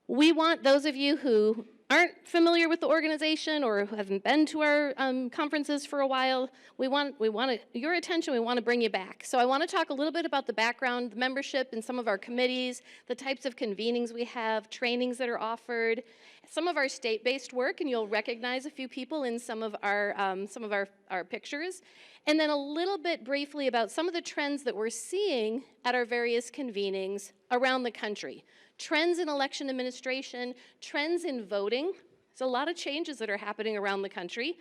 We want those of you who aren't familiar with the organization or who haven't been to our conferences for a while, we want your attention, we want to bring you back. So I want to talk a little bit about the background, the membership in some of our committees, the types of convenings we have, trainings that are offered, some of our state-based work, and you'll recognize a few people in some of our pictures, and then a little bit briefly about some of the trends that we're seeing at our various convenings around the country. Trends in election administration, trends in voting. There's a lot of changes that are happening around the country.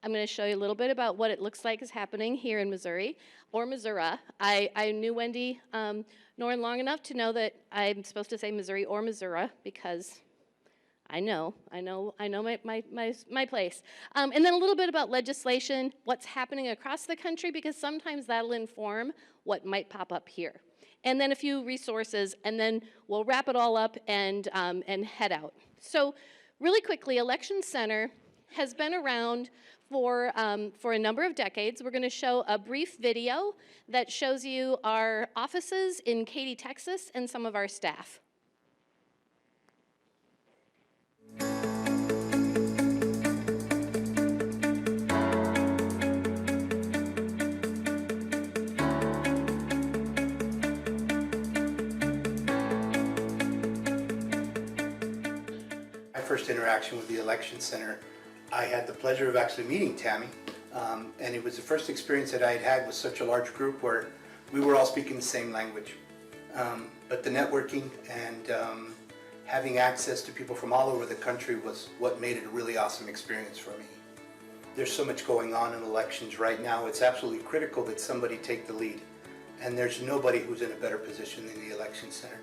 I'm going to show you a little bit about what it looks like is happening here in Missouri, or Missouri. I knew Wendy Norton long enough to know that I'm supposed to say Missouri or Missouri because I know my place. And then a little bit about legislation, what's happening across the country, because sometimes that'll inform what might pop up here. And then a few resources, and then we'll wrap it all up and head out. So really quickly, Election Center has been around for a number of decades. We're going to show a brief video that shows you our offices in Katy, Texas, and some of our staff. First interaction with the Election Center, I had the pleasure of actually meeting Tammy, and it was the first experience that I had had with such a large group where we were all speaking the same language. But the networking and having access to people from all over the country was what made it a really awesome experience for me. There's so much going on in elections right now, it's absolutely critical that somebody take the lead and there's nobody who's in a better position than the Election Center.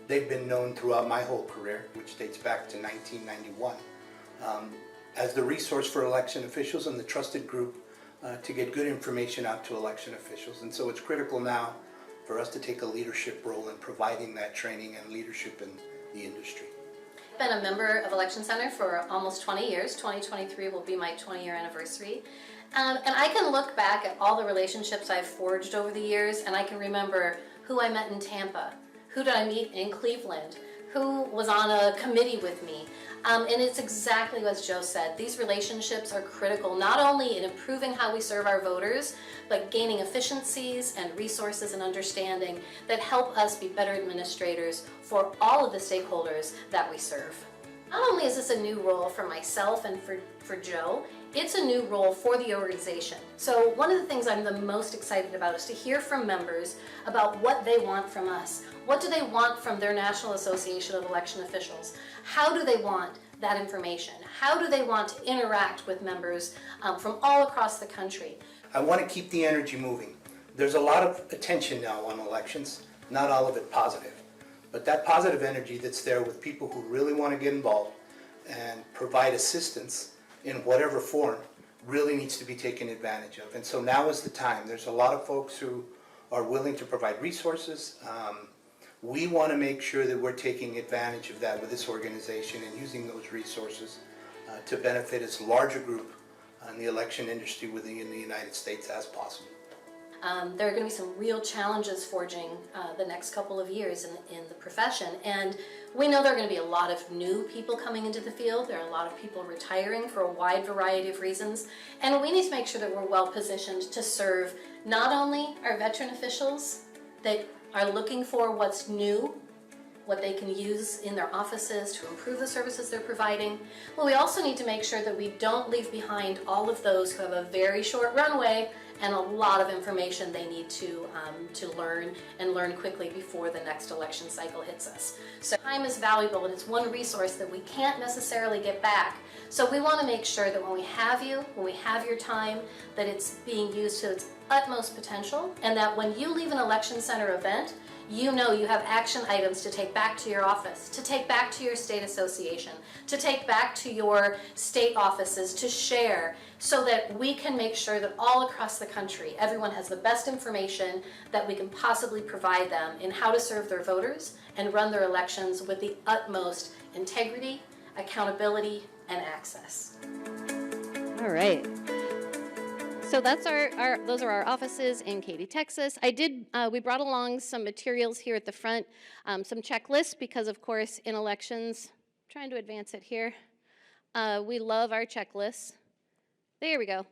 They've been known throughout my whole career, which dates back to 1991, as the resource for election officials and the trusted group to get good information out to election officials. And so it's critical now for us to take a leadership role in providing that training and leadership in the industry. Been a member of Election Center for almost 20 years. 2023 will be my 20-year anniversary. And I can look back at all the relationships I've forged over the years, and I can remember who I met in Tampa, who did I meet in Cleveland, who was on a committee with me. And it's exactly what Joe said. These relationships are critical, not only in improving how we serve our voters, but gaining efficiencies and resources and understanding that help us be better administrators for all of the stakeholders that we serve. Not only is this a new role for myself and for Joe, it's a new role for the organization. So one of the things I'm the most excited about is to hear from members about what they want from us. What do they want from their National Association of Election Officials? How do they want that information? How do they want to interact with members from all across the country? I want to keep the energy moving. There's a lot of attention now on elections, not all of it positive. But that positive energy that's there with people who really want to get involved and provide assistance in whatever form really needs to be taken advantage of. And so now is the time. There's a lot of folks who are willing to provide resources. We want to make sure that we're taking advantage of that with this organization and using those resources to benefit as large a group in the election industry within the United States as possible. There are going to be some real challenges forging the next couple of years in the profession, and we know there are going to be a lot of new people coming into the field. There are a lot of people retiring for a wide variety of reasons, and we need to make sure that we're well positioned to serve not only our veteran officials that are looking for what's new, what they can use in their offices to improve the services they're providing, but we also need to make sure that we don't leave behind all of those who have a very short runway and a lot of information they need to learn and learn quickly before the next election cycle hits us. So time is valuable, and it's one resource that we can't necessarily get back. So we want to make sure that when we have you, when we have your time, that it's being used to its utmost potential, and that when you leave an election center event, you know you have action items to take back to your office, to take back to your state association, to take back to your state offices, to share, so that we can make sure that all across the country, everyone has the best information that we can possibly provide them in how to serve their voters and run their elections with the utmost integrity, accountability, and access. All right. So that's those are our offices in Katy, Texas. We brought along some materials here at the front, some checklists, because of course in elections, trying to advance it here, we love our checklists. There we go.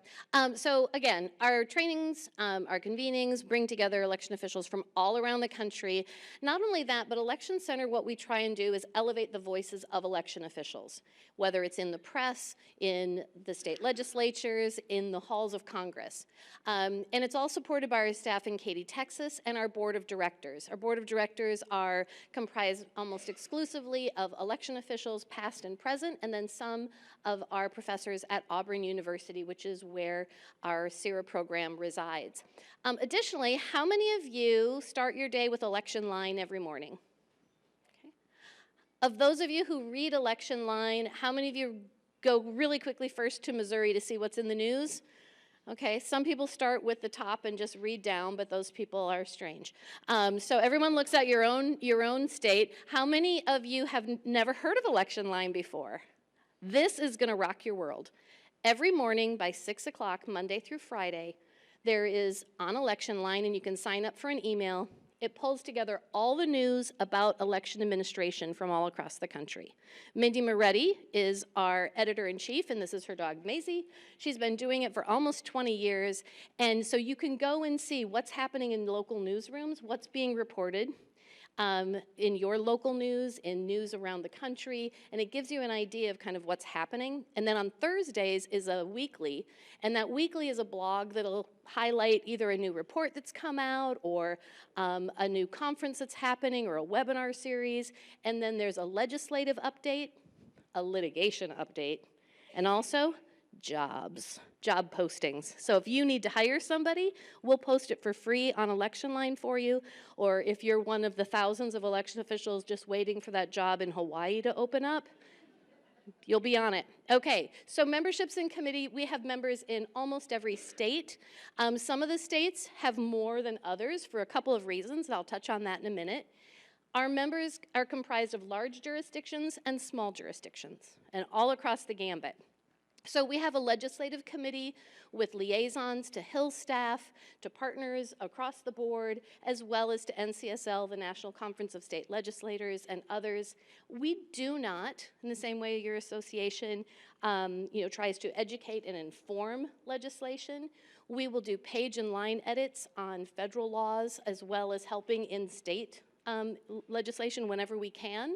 So again, our trainings, our convenings bring together election officials from all around the country. Not only that, but Election Center, what we try and do is elevate the voices of election officials, whether it's in the press, in the state legislatures, in the halls of Congress. And it's all supported by our staff in Katy, Texas, and our board of directors. Our board of directors are comprised almost exclusively of election officials, past and present, and then some of our professors at Auburn University, which is where our CIRA program resides. Additionally, how many of you start your day with election line every morning? Okay. Of those of you who read election line, how many of you go really quickly first to Missouri to see what's in the news? Okay, some people start with the top and just read down, but those people are strange. So everyone looks at your own state. How many of you have never heard of election line before? This is going to rock your world. Every morning by 6 o'clock, Monday through Friday, there is on election line, and you can sign up for an email. It pulls together all the news about election administration from all across the country. Mindy Moretti is our editor-in-chief, and this is her dog, Maisie. She's been doing it for almost 20 years, and so you can go and see what's happening in local newsrooms, what's being reported in your local news, in news around the country, and it gives you an idea of kind of what's happening. And then on Thursdays is a weekly, and that weekly is a blog that'll highlight either a new report that's come out, or a new conference that's happening, or a webinar series. And then there's a legislative update, a litigation update, and also jobs, job postings. So if you need to hire somebody, we'll post it for free on Election Line for you. Or if you're one of the thousands of election officials just waiting for that job in Hawaii to open up, you'll be on it. Okay, so memberships in committee, we have members in almost every state. Some of the states have more than others for a couple of reasons, and I'll touch on that in a minute. Our members are comprised of large jurisdictions and small jurisdictions, and all across the gambit. So we have a legislative committee with liaisons to Hill staff, to partners across the board, as well as to NCSL, the National Conference of State Legislators, and others. We do not, in the same way your association tries to educate and inform legislation, we will do page and line edits on federal laws, as well as helping in state legislation whenever we can.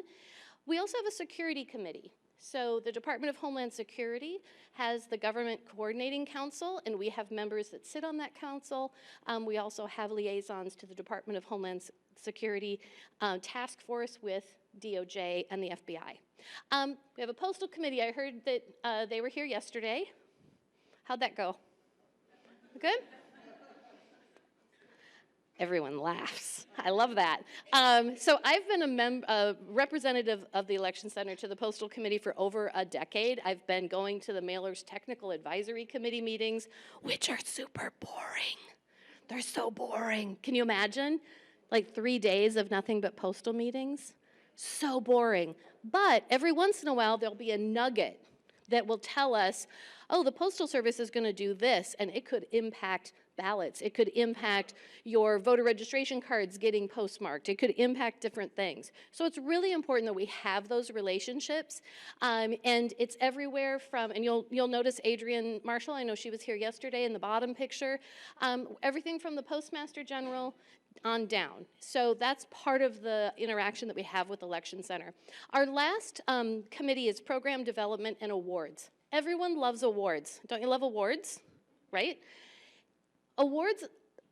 We also have a security committee. So the Department of Homeland Security has the Government Coordinating Council, and we have members that sit on that council. We also have liaisons to the Department of Homeland Security task force with DOJ and the FBI. We have a postal committee. I heard that they were here yesterday. How'd that go? Good? Everyone laughs. I love that. So I've been a representative of the Election Center to the Postal Committee for over a decade. I've been going to the Mailers Technical Advisory Committee meetings, which are super boring. They're so boring. Can you imagine? Like 3 days of nothing but postal meetings? So boring. But every once in a while, there'll be a nugget that will tell us, oh, the Postal Service is going to do this, and it could impact ballots. It could impact your voter registration cards getting postmarked. It could impact different things. So it's really important that we have those relationships, and it's everywhere from, and you'll notice Adrienne Marshall, I know she was here yesterday in the bottom picture, everything from the Postmaster General on down. So that's part of the interaction that we have with Election Center. Our last committee is Program Development and Awards. Everyone loves awards. Don't you love awards? Right? Awards,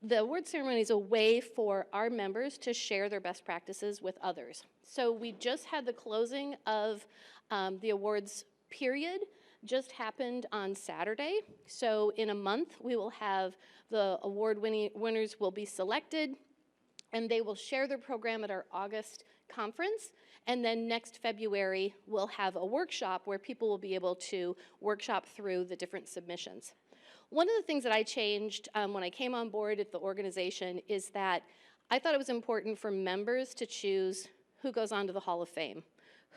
the award ceremony is a way for our members to share their best practices with others. So we just had the closing of the awards period, just happened on Saturday. So in a month, we will have the award winners will be selected, and they will share their program at our August conference. And then next February, we'll have a workshop where people will be able to workshop through the different submissions. One of the things that I changed when I came on board at the organization is that I thought it was important for members to choose who goes on to the Hall of Fame,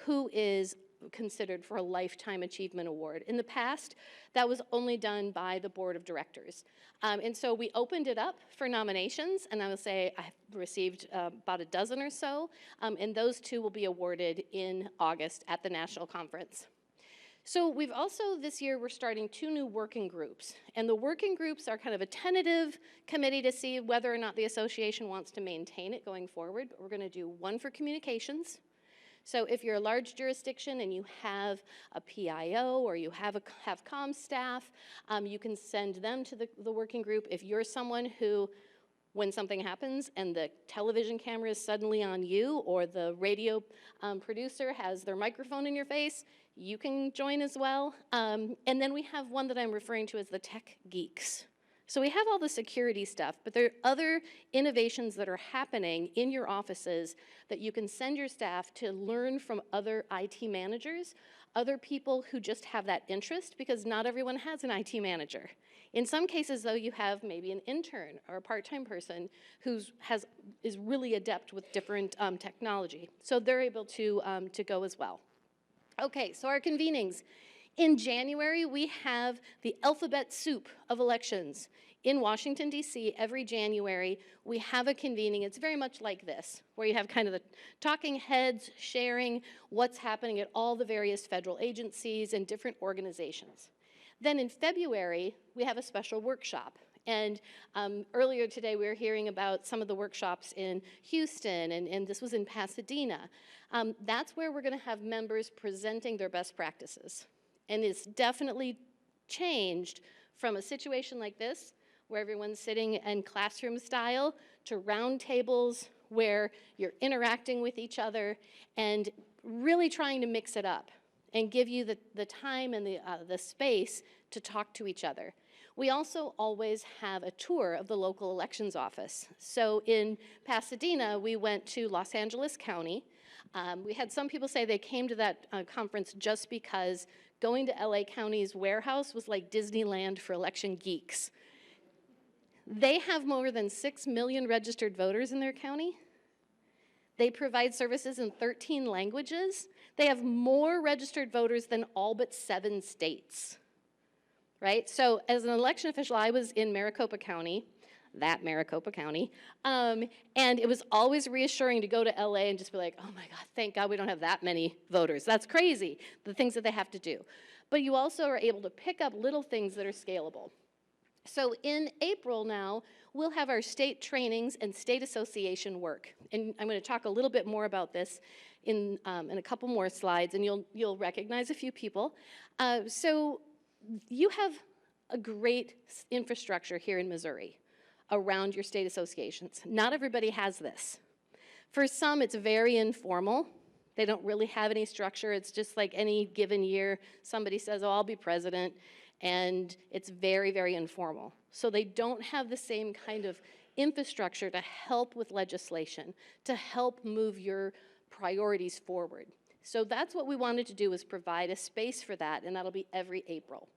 who is considered for a Lifetime Achievement Award. In the past, that was only done by the board of directors. And so we opened it up for nominations, and I will say I've received about a dozen or so, and those two will be awarded in August at the national conference. So we've also, this year, we're starting 2 new working groups. And the working groups are kind of a tentative committee to see whether or not the association wants to maintain it going forward. But we're going to do one for communications. So if you're a large jurisdiction and you have a PIO or you have comm staff, you can send them to the working group. If you're someone who, when something happens and the television camera is suddenly on you, or the radio producer has their microphone in your face, you can join as well. And then we have one that I'm referring to as the Tech Geeks. So we have all the security stuff, but there are other innovations that are happening in your offices that you can send your staff to learn from other IT managers, other people who just have that interest, because not everyone has an IT manager. In some cases, though, you have maybe an intern or a part-time person who is really adept with different technology. So they're able to go as well. Okay, so our convenings. In January, we have the alphabet soup of elections. In Washington, D.C., every January, we have a convening. It's very much like this, where you have kind of the talking heads sharing what's happening at all the various federal agencies and different organizations. Then in February, we have a special workshop. And earlier today, we were hearing about some of the workshops in Houston, and this was in Pasadena. That's where we're going to have members presenting their best practices. And it's definitely changed from a situation like this, where everyone's sitting in classroom style, to round tables where you're interacting with each other and really trying to mix it up. and give you the time and the space to talk to each other. We also always have a tour of the local elections office. So in Pasadena, we went to Los Angeles County. We had some people say they came to that conference just because going to LA County's warehouse was like Disneyland for election geeks. They have more than 6 million registered voters in their county. They provide services in 13 languages. They have more registered voters than all but 7 states, right? So as an election official, I was in Maricopa County, and it was always reassuring to go to LA and just be like, oh my God, thank God we don't have that many voters. That's crazy, the things that they have to do. But you also are able to pick up little things that are scalable. So in April now, we'll have our state trainings and state association work. And I'm going to talk a little bit more about this in a couple more slides, and you'll recognize a few people. So you have a great infrastructure here in Missouri around your state associations. Not everybody has this. For some, it's very informal. They don't really have any structure. It's just like any given year, somebody says, oh, I'll be president, and it's very, very informal. So they don't have the same kind of infrastructure to help with legislation, to help move your priorities forward. So that's what we wanted to do, is provide a space for that, and that'll be every April.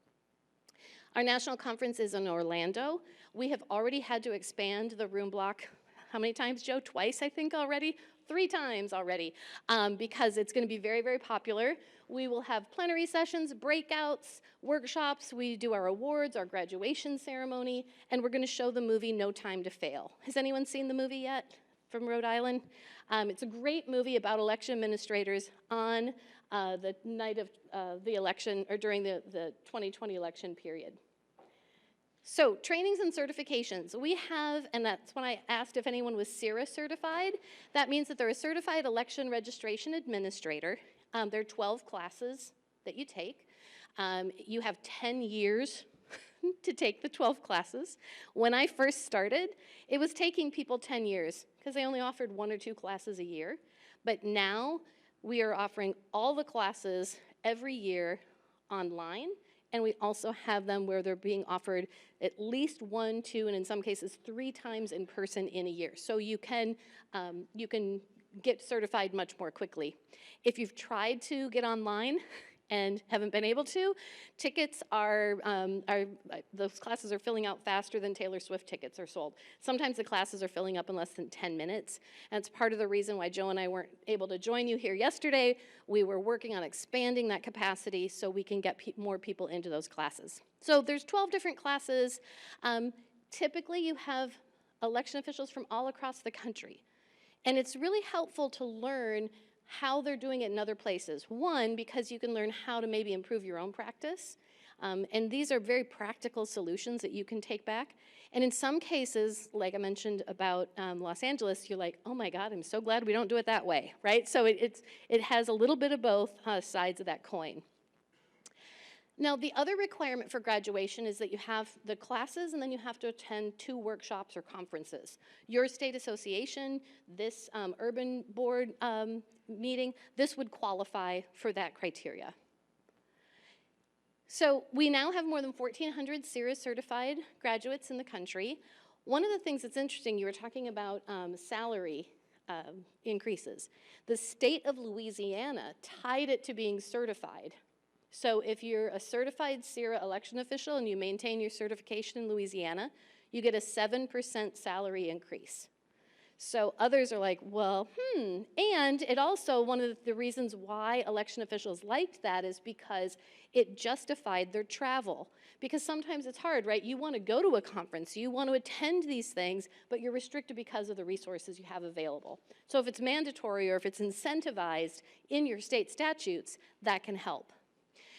Our national conference is in Orlando. We have already had to expand the room block. How many times, Joe? Twice, I think, already? 3 times already, because it's going to be very, very popular. We will have plenary sessions, breakouts, workshops. We do our awards, our graduation ceremony, and we're going to show the movie No Time to Fail. Has anyone seen the movie yet from Rhode Island? It's a great movie about election administrators on the night of the election, or during the 2020 election period. So trainings and certifications. We have, and that's when I asked if anyone was CIRA certified. That means that they're a certified election registration administrator. There are 12 classes that you take. You have 10 years to take the 12 classes. When I first started, it was taking people 10 years because they only offered 1 or 2 classes a year. But now we are offering all the classes every year online. And we also have them where they're being offered at least 1, 2, and in some cases 3 times in person in a year. So you can get certified much more quickly. If you've tried to get online and haven't been able to, tickets those classes are filling out faster than Taylor Swift tickets are sold. Sometimes the classes are filling up in less than 10 minutes, and it's part of the reason why Joe and I weren't able to join you here yesterday. We were working on expanding that capacity so we can get more people into those classes. So there's 12 different classes. Typically you have election officials from all across the country, and it's really helpful to learn how they're doing it in other places. One, because you can learn how to maybe improve your own practice. And these are very practical solutions that you can take back. And in some cases, like I mentioned about Los Angeles, you're like, oh my God, I'm so glad we don't do it that way, right? So it has a little bit of both sides of that coin. Now, the other requirement for graduation is that you have the classes and then you have to attend 2 workshops or conferences. Your state association, this urban board meeting, this would qualify for that criteria. So we now have more than 1,400 CIRA certified graduates in the country. One of the things that's interesting, you were talking about salary increases. The state of Louisiana tied it to being certified. So if you're a certified CIRA election official and you maintain your certification in Louisiana, you get a 7% salary increase. So others are like, well, And it also, one of the reasons why election officials liked that is because it justified their travel. Because sometimes it's hard, right? You want to go to a conference, you want to attend these things, but you're restricted because of the resources you have available. So if it's mandatory or if it's incentivized in your state statutes, that can help.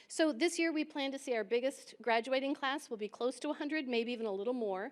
So this year we plan to see our biggest graduating class will be close to 100, maybe even a little more.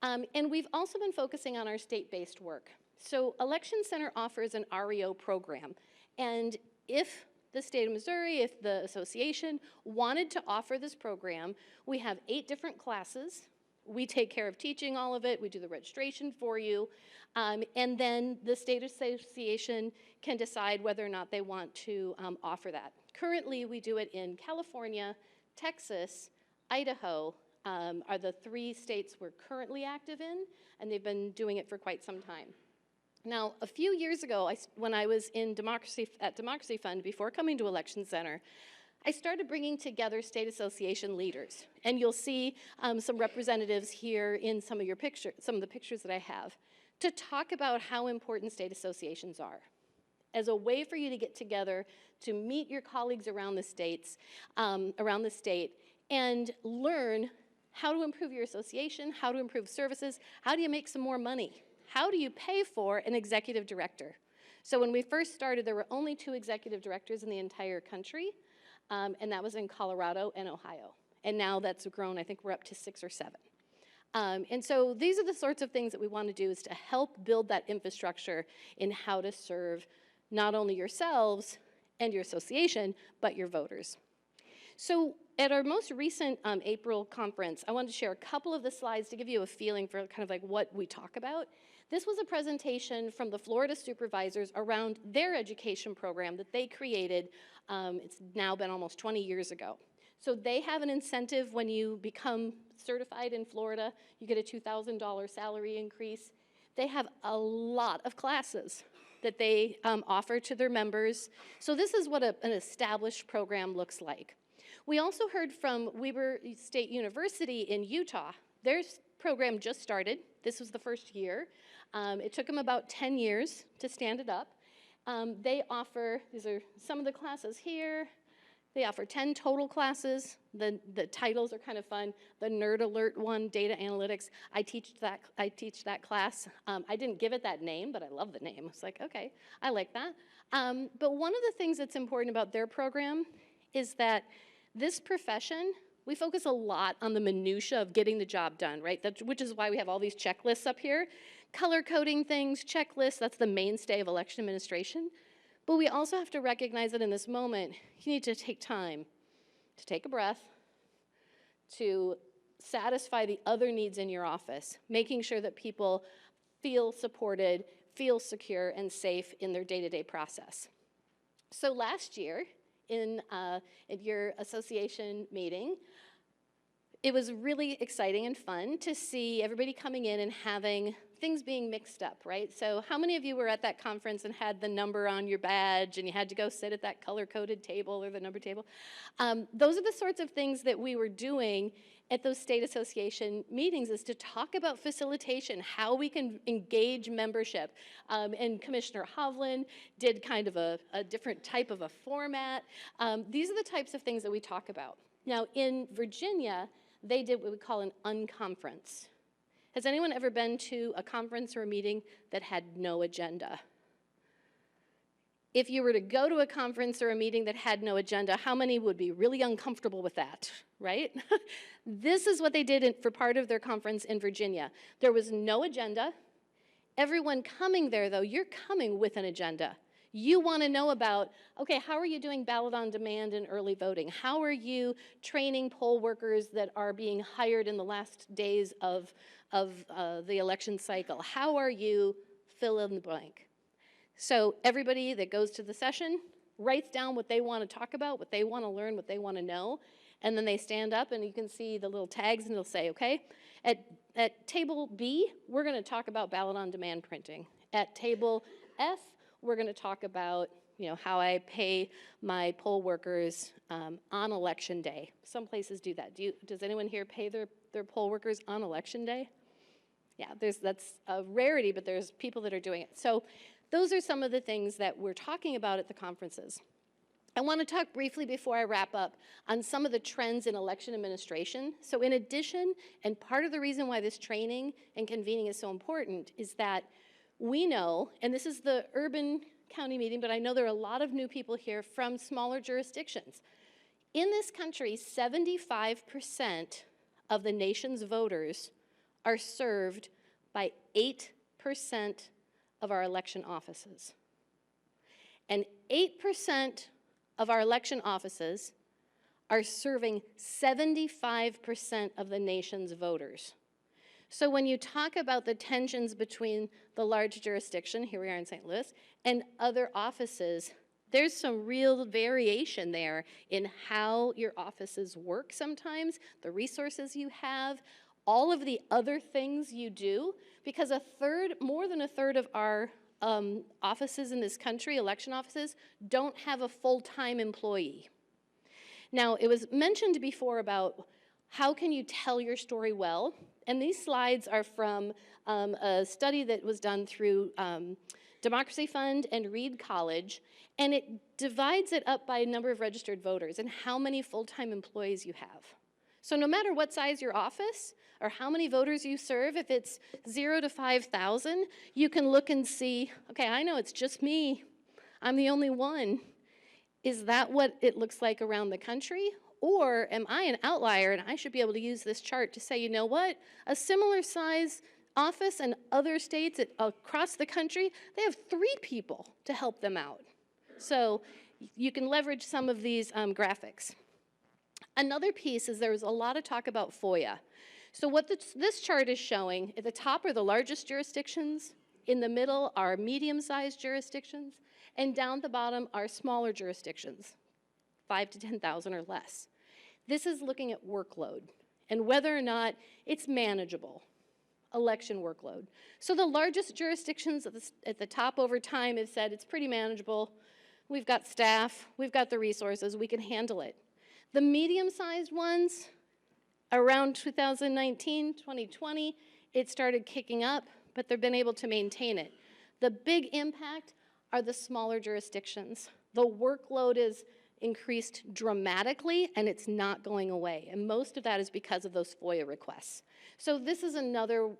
And we've also been focusing on our state-based work. So Election Center offers an REO program. And if the state of Missouri, if the association wanted to offer this program, we have 8 different classes We take care of teaching all of it. We do the registration for you. And then the state association can decide whether or not they want to offer that. Currently, we do it in California, Texas, Idaho, are the 3 states we're currently active in, and they've been doing it for quite some time. Now, a few years ago, when I was in at Democracy Fund before coming to Election Center, I started bringing together state association leaders. And you'll see some representatives here in some of the pictures that I have, to talk about how important state associations are as a way for you to get together, to meet your colleagues around the state, and learn how to improve your association, how to improve services, how do you make some more money? How do you pay for an executive director? So when we first started, there were only 2 executive directors in the entire country, and that was in Colorado and Ohio. And now that's grown, I think we're up to 6 or 7. And so these are the sorts of things that we want to do, is to help build that infrastructure in how to serve not only yourselves and your association, but your voters. So at our most recent April conference, I wanted to share a couple of the slides to give you a feeling for kind of like what we talk about. This was a presentation from the Florida supervisors around their education program that they created. It's now been almost 20 years ago. So they have an incentive when you become certified in Florida. You get a $2,000 salary increase. They have a lot of classes that they offer to their members. So this is what an established program looks like. We also heard from Weber State University in Utah. Their program just started. This was the first year. It took them about 10 years to stand it up. They offer, these are some of the classes here. They offer 10 total classes. The titles are kind of fun. The Nerd Alert one, Data Analytics. I teach that class. I didn't give it that name, but I love the name. It's like, okay, I like that. But one of the things that's important about their program is that this profession, we focus a lot on the minutia of getting the job done, right? Which is why we have all these checklists up here. Color coding things, checklists, that's the mainstay of election administration. But we also have to recognize that in this moment, you need to take time to take a breath, to satisfy the other needs in your office, making sure that people feel supported, feel secure and safe in their day-to-day process. So last year, in your association meeting, it was really exciting and fun to see everybody coming in and having things being mixed up, right? So how many of you were at that conference and had the number on your badge and you had to go sit at that color-coded table or the number table? Those are the sorts of things that we were doing at those state association meetings, is to talk about facilitation, how we can engage membership. And Commissioner Hovland did kind of a different type of a format. These are the types of things that we talk about. Now in Virginia, they did what we call an unconference. Has anyone ever been to a conference or a meeting that had no agenda? If you were to go to a conference or a meeting that had no agenda, how many would be really uncomfortable with that, right? This is what they did for part of their conference in Virginia. There was no agenda. Everyone coming there, though, you're coming with an agenda. You want to know about, okay, how are you doing ballot on demand and early voting? How are you training poll workers that are being hired in the last days of the election cycle? How are you fill in the blank? So everybody that goes to the session writes down what they want to talk about, what they want to learn, what they want to know, and then they stand up and you can see the little tags and they'll say, okay, at table B, we're going to talk about ballot on demand printing. At table F, we're going to talk about, how I pay my poll workers on election day. Some places do that. Does anyone here pay their poll workers on election day? Yeah, that's a rarity, but there's people that are doing it. So those are some of the things that we're talking about at the conferences. I want to talk briefly before I wrap up on some of the trends in election administration. So in addition, and part of the reason why this training and convening is so important is that we know, and this is the urban county meeting, but I know there are a lot of new people here from smaller jurisdictions. In this country, 75% of the nation's voters are served by 8% of our election offices. And 8% of our election offices are serving 75% of the nation's voters. So when you talk about the tensions between the large jurisdiction, here we are in St. Louis, and other offices, there's some real variation there in how your offices work sometimes, the resources you have, all of the other things you do, because more than a third of our offices in this country, election offices, don't have a full-time employee. Now, it was mentioned before about how can you tell your story well, and these slides are from a study that was done through Democracy Fund and Reed College, and it divides it up by a number of registered voters and how many full-time employees you have. So no matter what size your office or how many voters you serve, if it's 0 to 5,000, you can look and see, okay, I know it's just me. I'm the only one. Is that what it looks like around the country? Or am I an outlier and I should be able to use this chart to say, you know what, a similar size office in other states across the country, they have 3 people to help them out. So you can leverage some of these graphics. Another piece is there was a lot of talk about FOIA. So what this chart is showing, at the top are the largest jurisdictions, in the middle are medium-sized jurisdictions, and down at the bottom are smaller jurisdictions, 5 to 10,000 or less. This is looking at workload and whether or not it's manageable, election workload. So the largest jurisdictions at the top over time have said it's pretty manageable. We've got staff, we've got the resources, we can handle it. The medium-sized ones, around 2019, 2020, it started kicking up, but they've been able to maintain it. The big impact are the smaller jurisdictions. The workload is increased dramatically, and it's not going away. And most of that is because of those FOIA requests. So this is another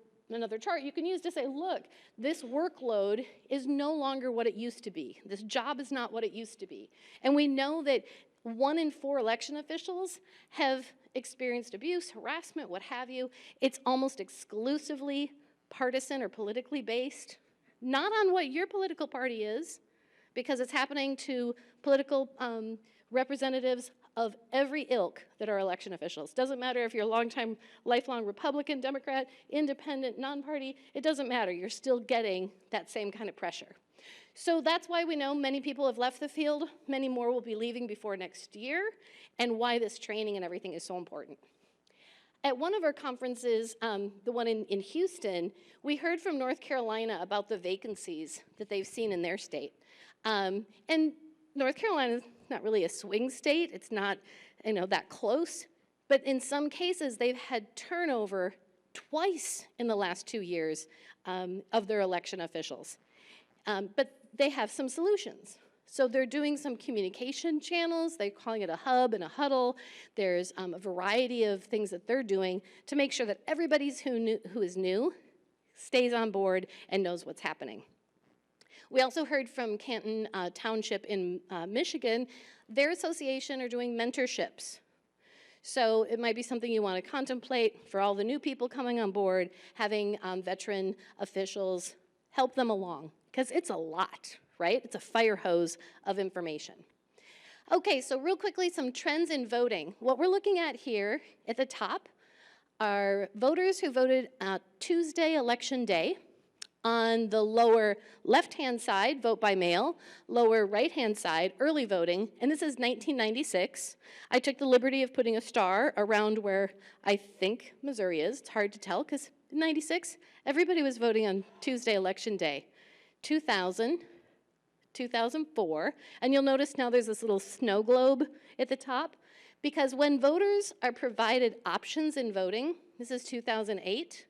chart you can use to say, look, this workload is no longer what it used to be. This job is not what it used to be. And we know that 1 in 4 election officials have experienced abuse, harassment, what have you. It's almost exclusively partisan or politically based, not on what your political party is, because it's happening to political representatives of every ilk that are election officials. Doesn't matter if you're a longtime, lifelong Republican, Democrat, independent, non-party, it doesn't matter. You're still getting that same kind of pressure. So that's why we know many people have left the field, many more will be leaving before next year, and why this training and everything is so important. At one of our conferences, the one in Houston, we heard from North Carolina about the vacancies that they've seen in their state. And North Carolina is not really a swing state, it's not that close, but in some cases they've had turnover twice in the last 2 years of their election officials. But they have some solutions. So they're doing some communication channels, they're calling it a hub and a huddle. There's a variety of things that they're doing to make sure that everybody who is new stays on board and knows what's happening. We also heard from Canton Township in Michigan. Their association are doing mentorships. So it might be something you want to contemplate for all the new people coming on board, having veteran officials help them along, because it's a lot, right? It's a fire hose of information. Okay, so real quickly, some trends in voting. What we're looking at here at the top are voters who voted Tuesday, election day. On the lower left-hand side, vote by mail. Lower right-hand side, early voting. And this is 1996. I took the liberty of putting a star around where I think Missouri is. It's hard to tell because in 96, everybody was voting on Tuesday, election day. 2000, 2004, and you'll notice now there's this little snow globe at the top, because when voters are provided options in voting, this is 2008,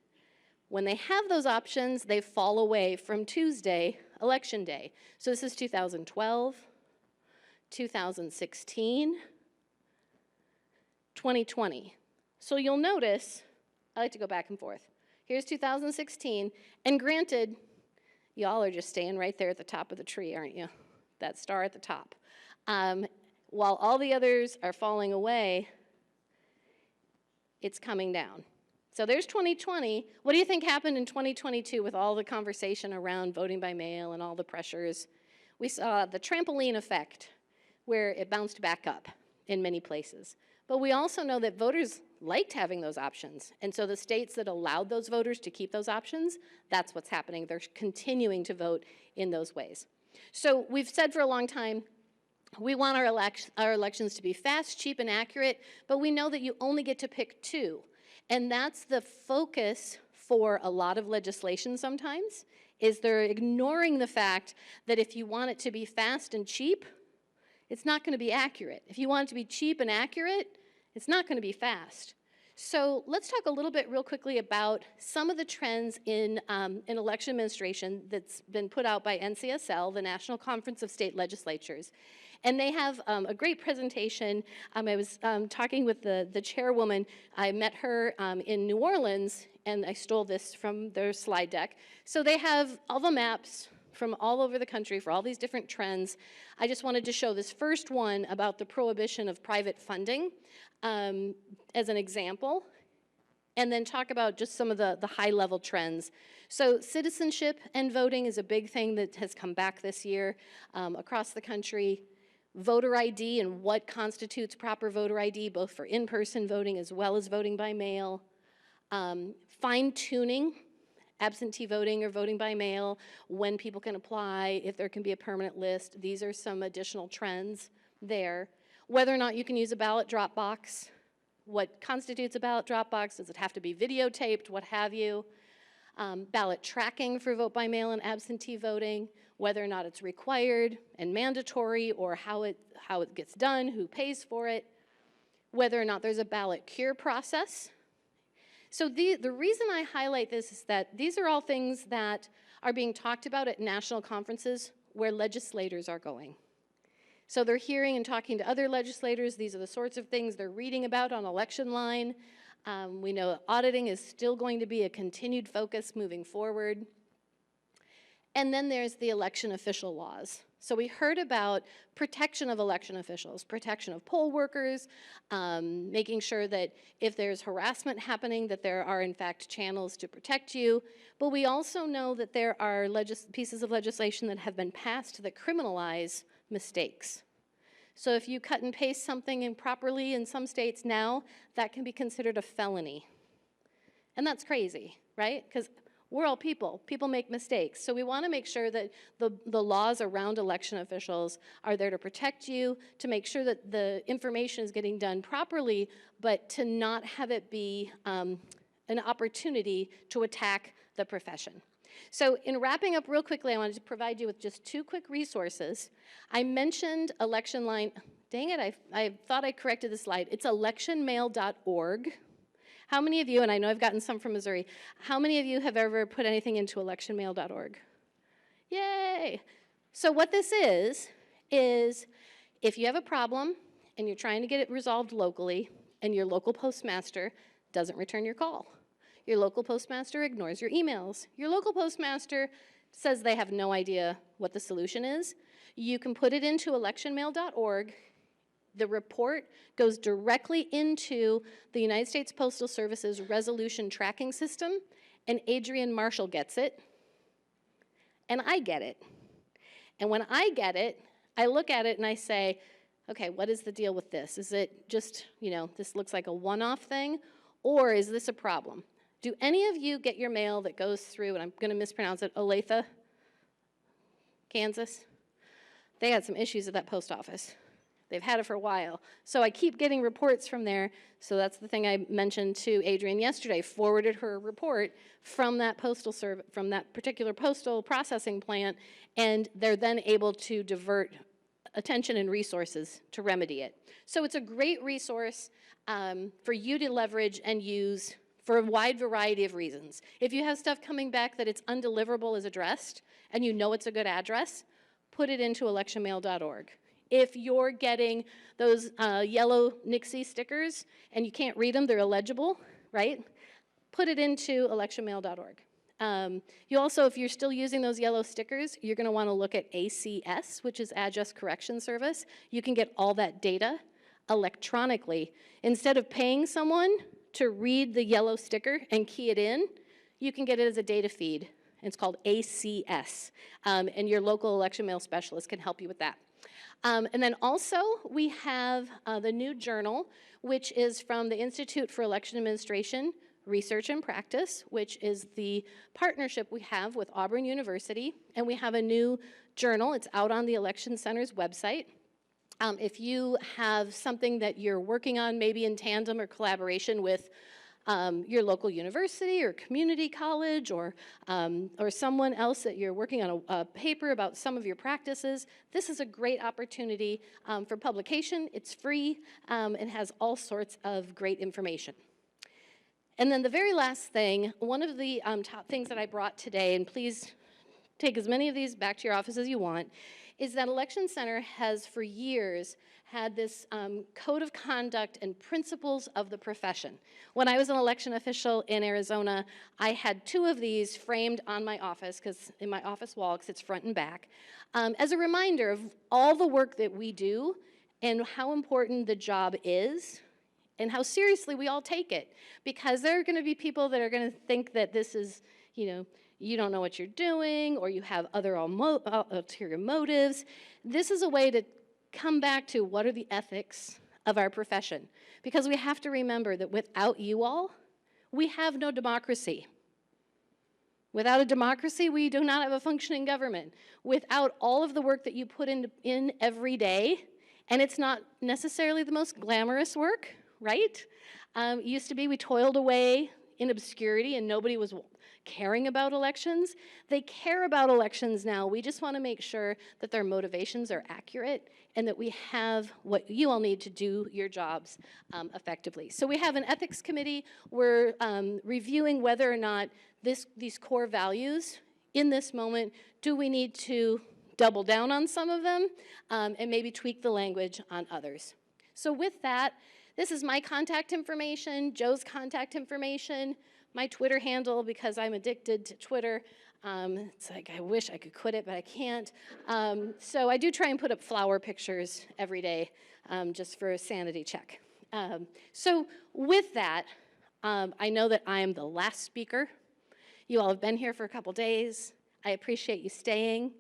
when they have those options, they fall away from Tuesday, election day. So this is 2012, 2016, 2020. So you'll notice, I like to go back and forth. Here's 2016, and granted, y'all are just staying right there at the top of the tree, aren't you? That star at the top. While all the others are falling away, it's coming down. So there's 2020. What do you think happened in 2022 with all the conversation around voting by mail and all the pressures? We saw the trampoline effect, where it bounced back up in many places. But we also know that voters liked having those options. And so the states that allowed those voters to keep those options, that's what's happening. They're continuing to vote in those ways. So we've said for a long time, we want our elections to be fast, cheap, and accurate, but we know that you only get to pick two. And that's the focus for a lot of legislation sometimes, is they're ignoring the fact that if you want it to be fast and cheap, it's not going to be accurate. If you want it to be cheap and accurate, it's not going to be fast. So let's talk a little bit real quickly about some of the trends in election administration that's been put out by NCSL, the National Conference of State Legislatures. And they have a great presentation. I was talking with the chairwoman. I met her in New Orleans, and I stole this from their slide deck. So they have all the maps from all over the country for all these different trends. I just wanted to show this first one about the prohibition of private funding as an example, and then talk about just some of the high-level trends. So citizenship and voting is a big thing that has come back this year across the country. Voter ID and what constitutes proper voter ID, both for in-person voting as well as voting by mail. Fine-tuning absentee voting or voting by mail, when people can apply, if there can be a permanent list. These are some additional trends there. Whether or not you can use a ballot drop box, what constitutes a ballot drop box, does it have to be videotaped, what have you. Ballot tracking for vote by mail and absentee voting, whether or not it's required and mandatory, or how it gets done, who pays for it, whether or not there's a ballot cure process. So the reason I highlight this is that these are all things that are being talked about at national conferences where legislators are going. So they're hearing and talking to other legislators. These are the sorts of things they're reading about on election line. We know auditing is still going to be a continued focus moving forward. And then there's the election official laws. So we heard about protection of election officials, protection of poll workers, making sure that if there's harassment happening, that there are in fact channels to protect you. But we also know that there are pieces of legislation that have been passed that criminalize mistakes. So if you cut and paste something improperly in some states now, that can be considered a felony. And that's crazy, right? Because we're all people. People make mistakes. So we want to make sure that the laws around election officials are there to protect you, to make sure that the information is getting done properly, but to not have it be an opportunity to attack the profession. So in wrapping up real quickly, I wanted to provide you with just two quick resources. I mentioned election line. Dang it, I thought I corrected the slide. It's electionmail.org. How many of you, and I know I've gotten some from Missouri, how many of you have ever put anything into electionmail.org? Yay! So what this is if you have a problem and you're trying to get it resolved locally and your local postmaster doesn't return your call, your local postmaster ignores your emails, your local postmaster says they have no idea what the solution is, you can put it into electionmail.org. The report goes directly into the United States Postal Service's resolution tracking system, and Adrian Marshall gets it, and I get it. And when I get it, I look at it and I say, okay, what is the deal with this? Is it just, this looks like a one-off thing, or is this a problem? Do any of you get your mail that goes through, and I'm going to mispronounce it, Olathe, Kansas? They had some issues at that post office. They've had it for a while. So I keep getting reports from there. So that's the thing I mentioned to Adrienne yesterday, forwarded her report from that postal service, from that particular postal processing plant, and they're then able to divert attention and resources to remedy it. So it's a great resource for you to leverage and use for a wide variety of reasons. If you have stuff coming back that it's undeliverable as addressed, and you know it's a good address, put it into electionmail.org. If you're getting those yellow Nixie stickers and you can't read them, they're illegible, right? Put it into electionmail.org. You also, if you're still using those yellow stickers, you're going to want to look at ACS, which is Address Correction Service. You can get all that data electronically. Instead of paying someone to read the yellow sticker and key it in, you can get it as a data feed. It's called ACS, and your local election mail specialist can help you with that. And then also, we have the new journal, which is from the Institute for Election Administration, Research and Practice, which is the partnership we have with Auburn University. And we have a new journal. It's out on the Election Center's website. If you have something that you're working on, maybe in tandem or collaboration with your local university or community college or someone else that you're working on a paper about some of your practices, this is a great opportunity for publication. It's free and has all sorts of great information. And then the very last thing, one of the top things that I brought today, and please take as many of these back to your office as you want, is that Election Center has for years had this code of conduct and principles of the profession. When I was an election official in Arizona, I had 2 of these framed on my office, in my office wall, because it's front and back, as a reminder of all the work that we do and how important the job is and how seriously we all take it. Because there are going to be people that are going to think that this is, you don't know what you're doing, or you have other ulterior motives. This is a way to come back to what are the ethics of our profession. Because we have to remember that without you all, we have no democracy. Without a democracy, we do not have a functioning government. Without all of the work that you put in every day, and it's not necessarily the most glamorous work, right? It used to be we toiled away in obscurity and nobody was caring about elections. They care about elections now. We just want to make sure that their motivations are accurate and that we have what you all need to do your jobs effectively. So we have an ethics committee. We're reviewing whether or not these core values in this moment, do we need to double down on some of them and maybe tweak the language on others. So with that, this is my contact information, Joe's contact information, my Twitter handle, because I'm addicted to Twitter. It's like I wish I could quit it, but I can't. So I do try and put up flower pictures every day just for a sanity check. So with that, I know that I am the last speaker. You all have been here for a couple days. I appreciate you staying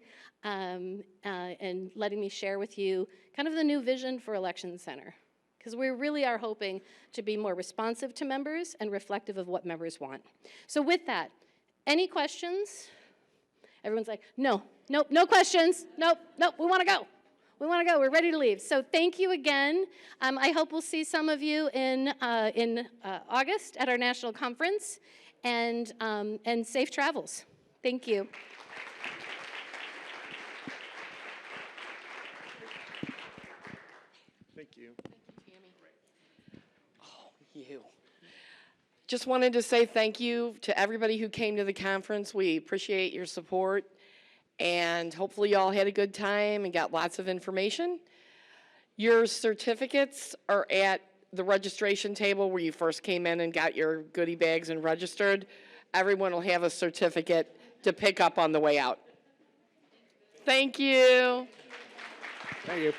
and letting me share with you kind of the new vision for Election Center. Because we really are hoping to be more responsive to members and reflective of what members want. So with that, any questions? Everyone's like, no questions. Nope, we want to go. We want to go. We're ready to leave. So thank you again. I hope we'll see some of you in August at our national conference, and safe travels. Thank you. Thank you. You. Just wanted to say thank you to everybody who came to the conference. We appreciate your support, and hopefully you all had a good time and got lots of information. Your certificates are at the registration table where you first came in and got your goodie bags and registered. Everyone will have a certificate to pick up on the way out. Thank you. Thank you.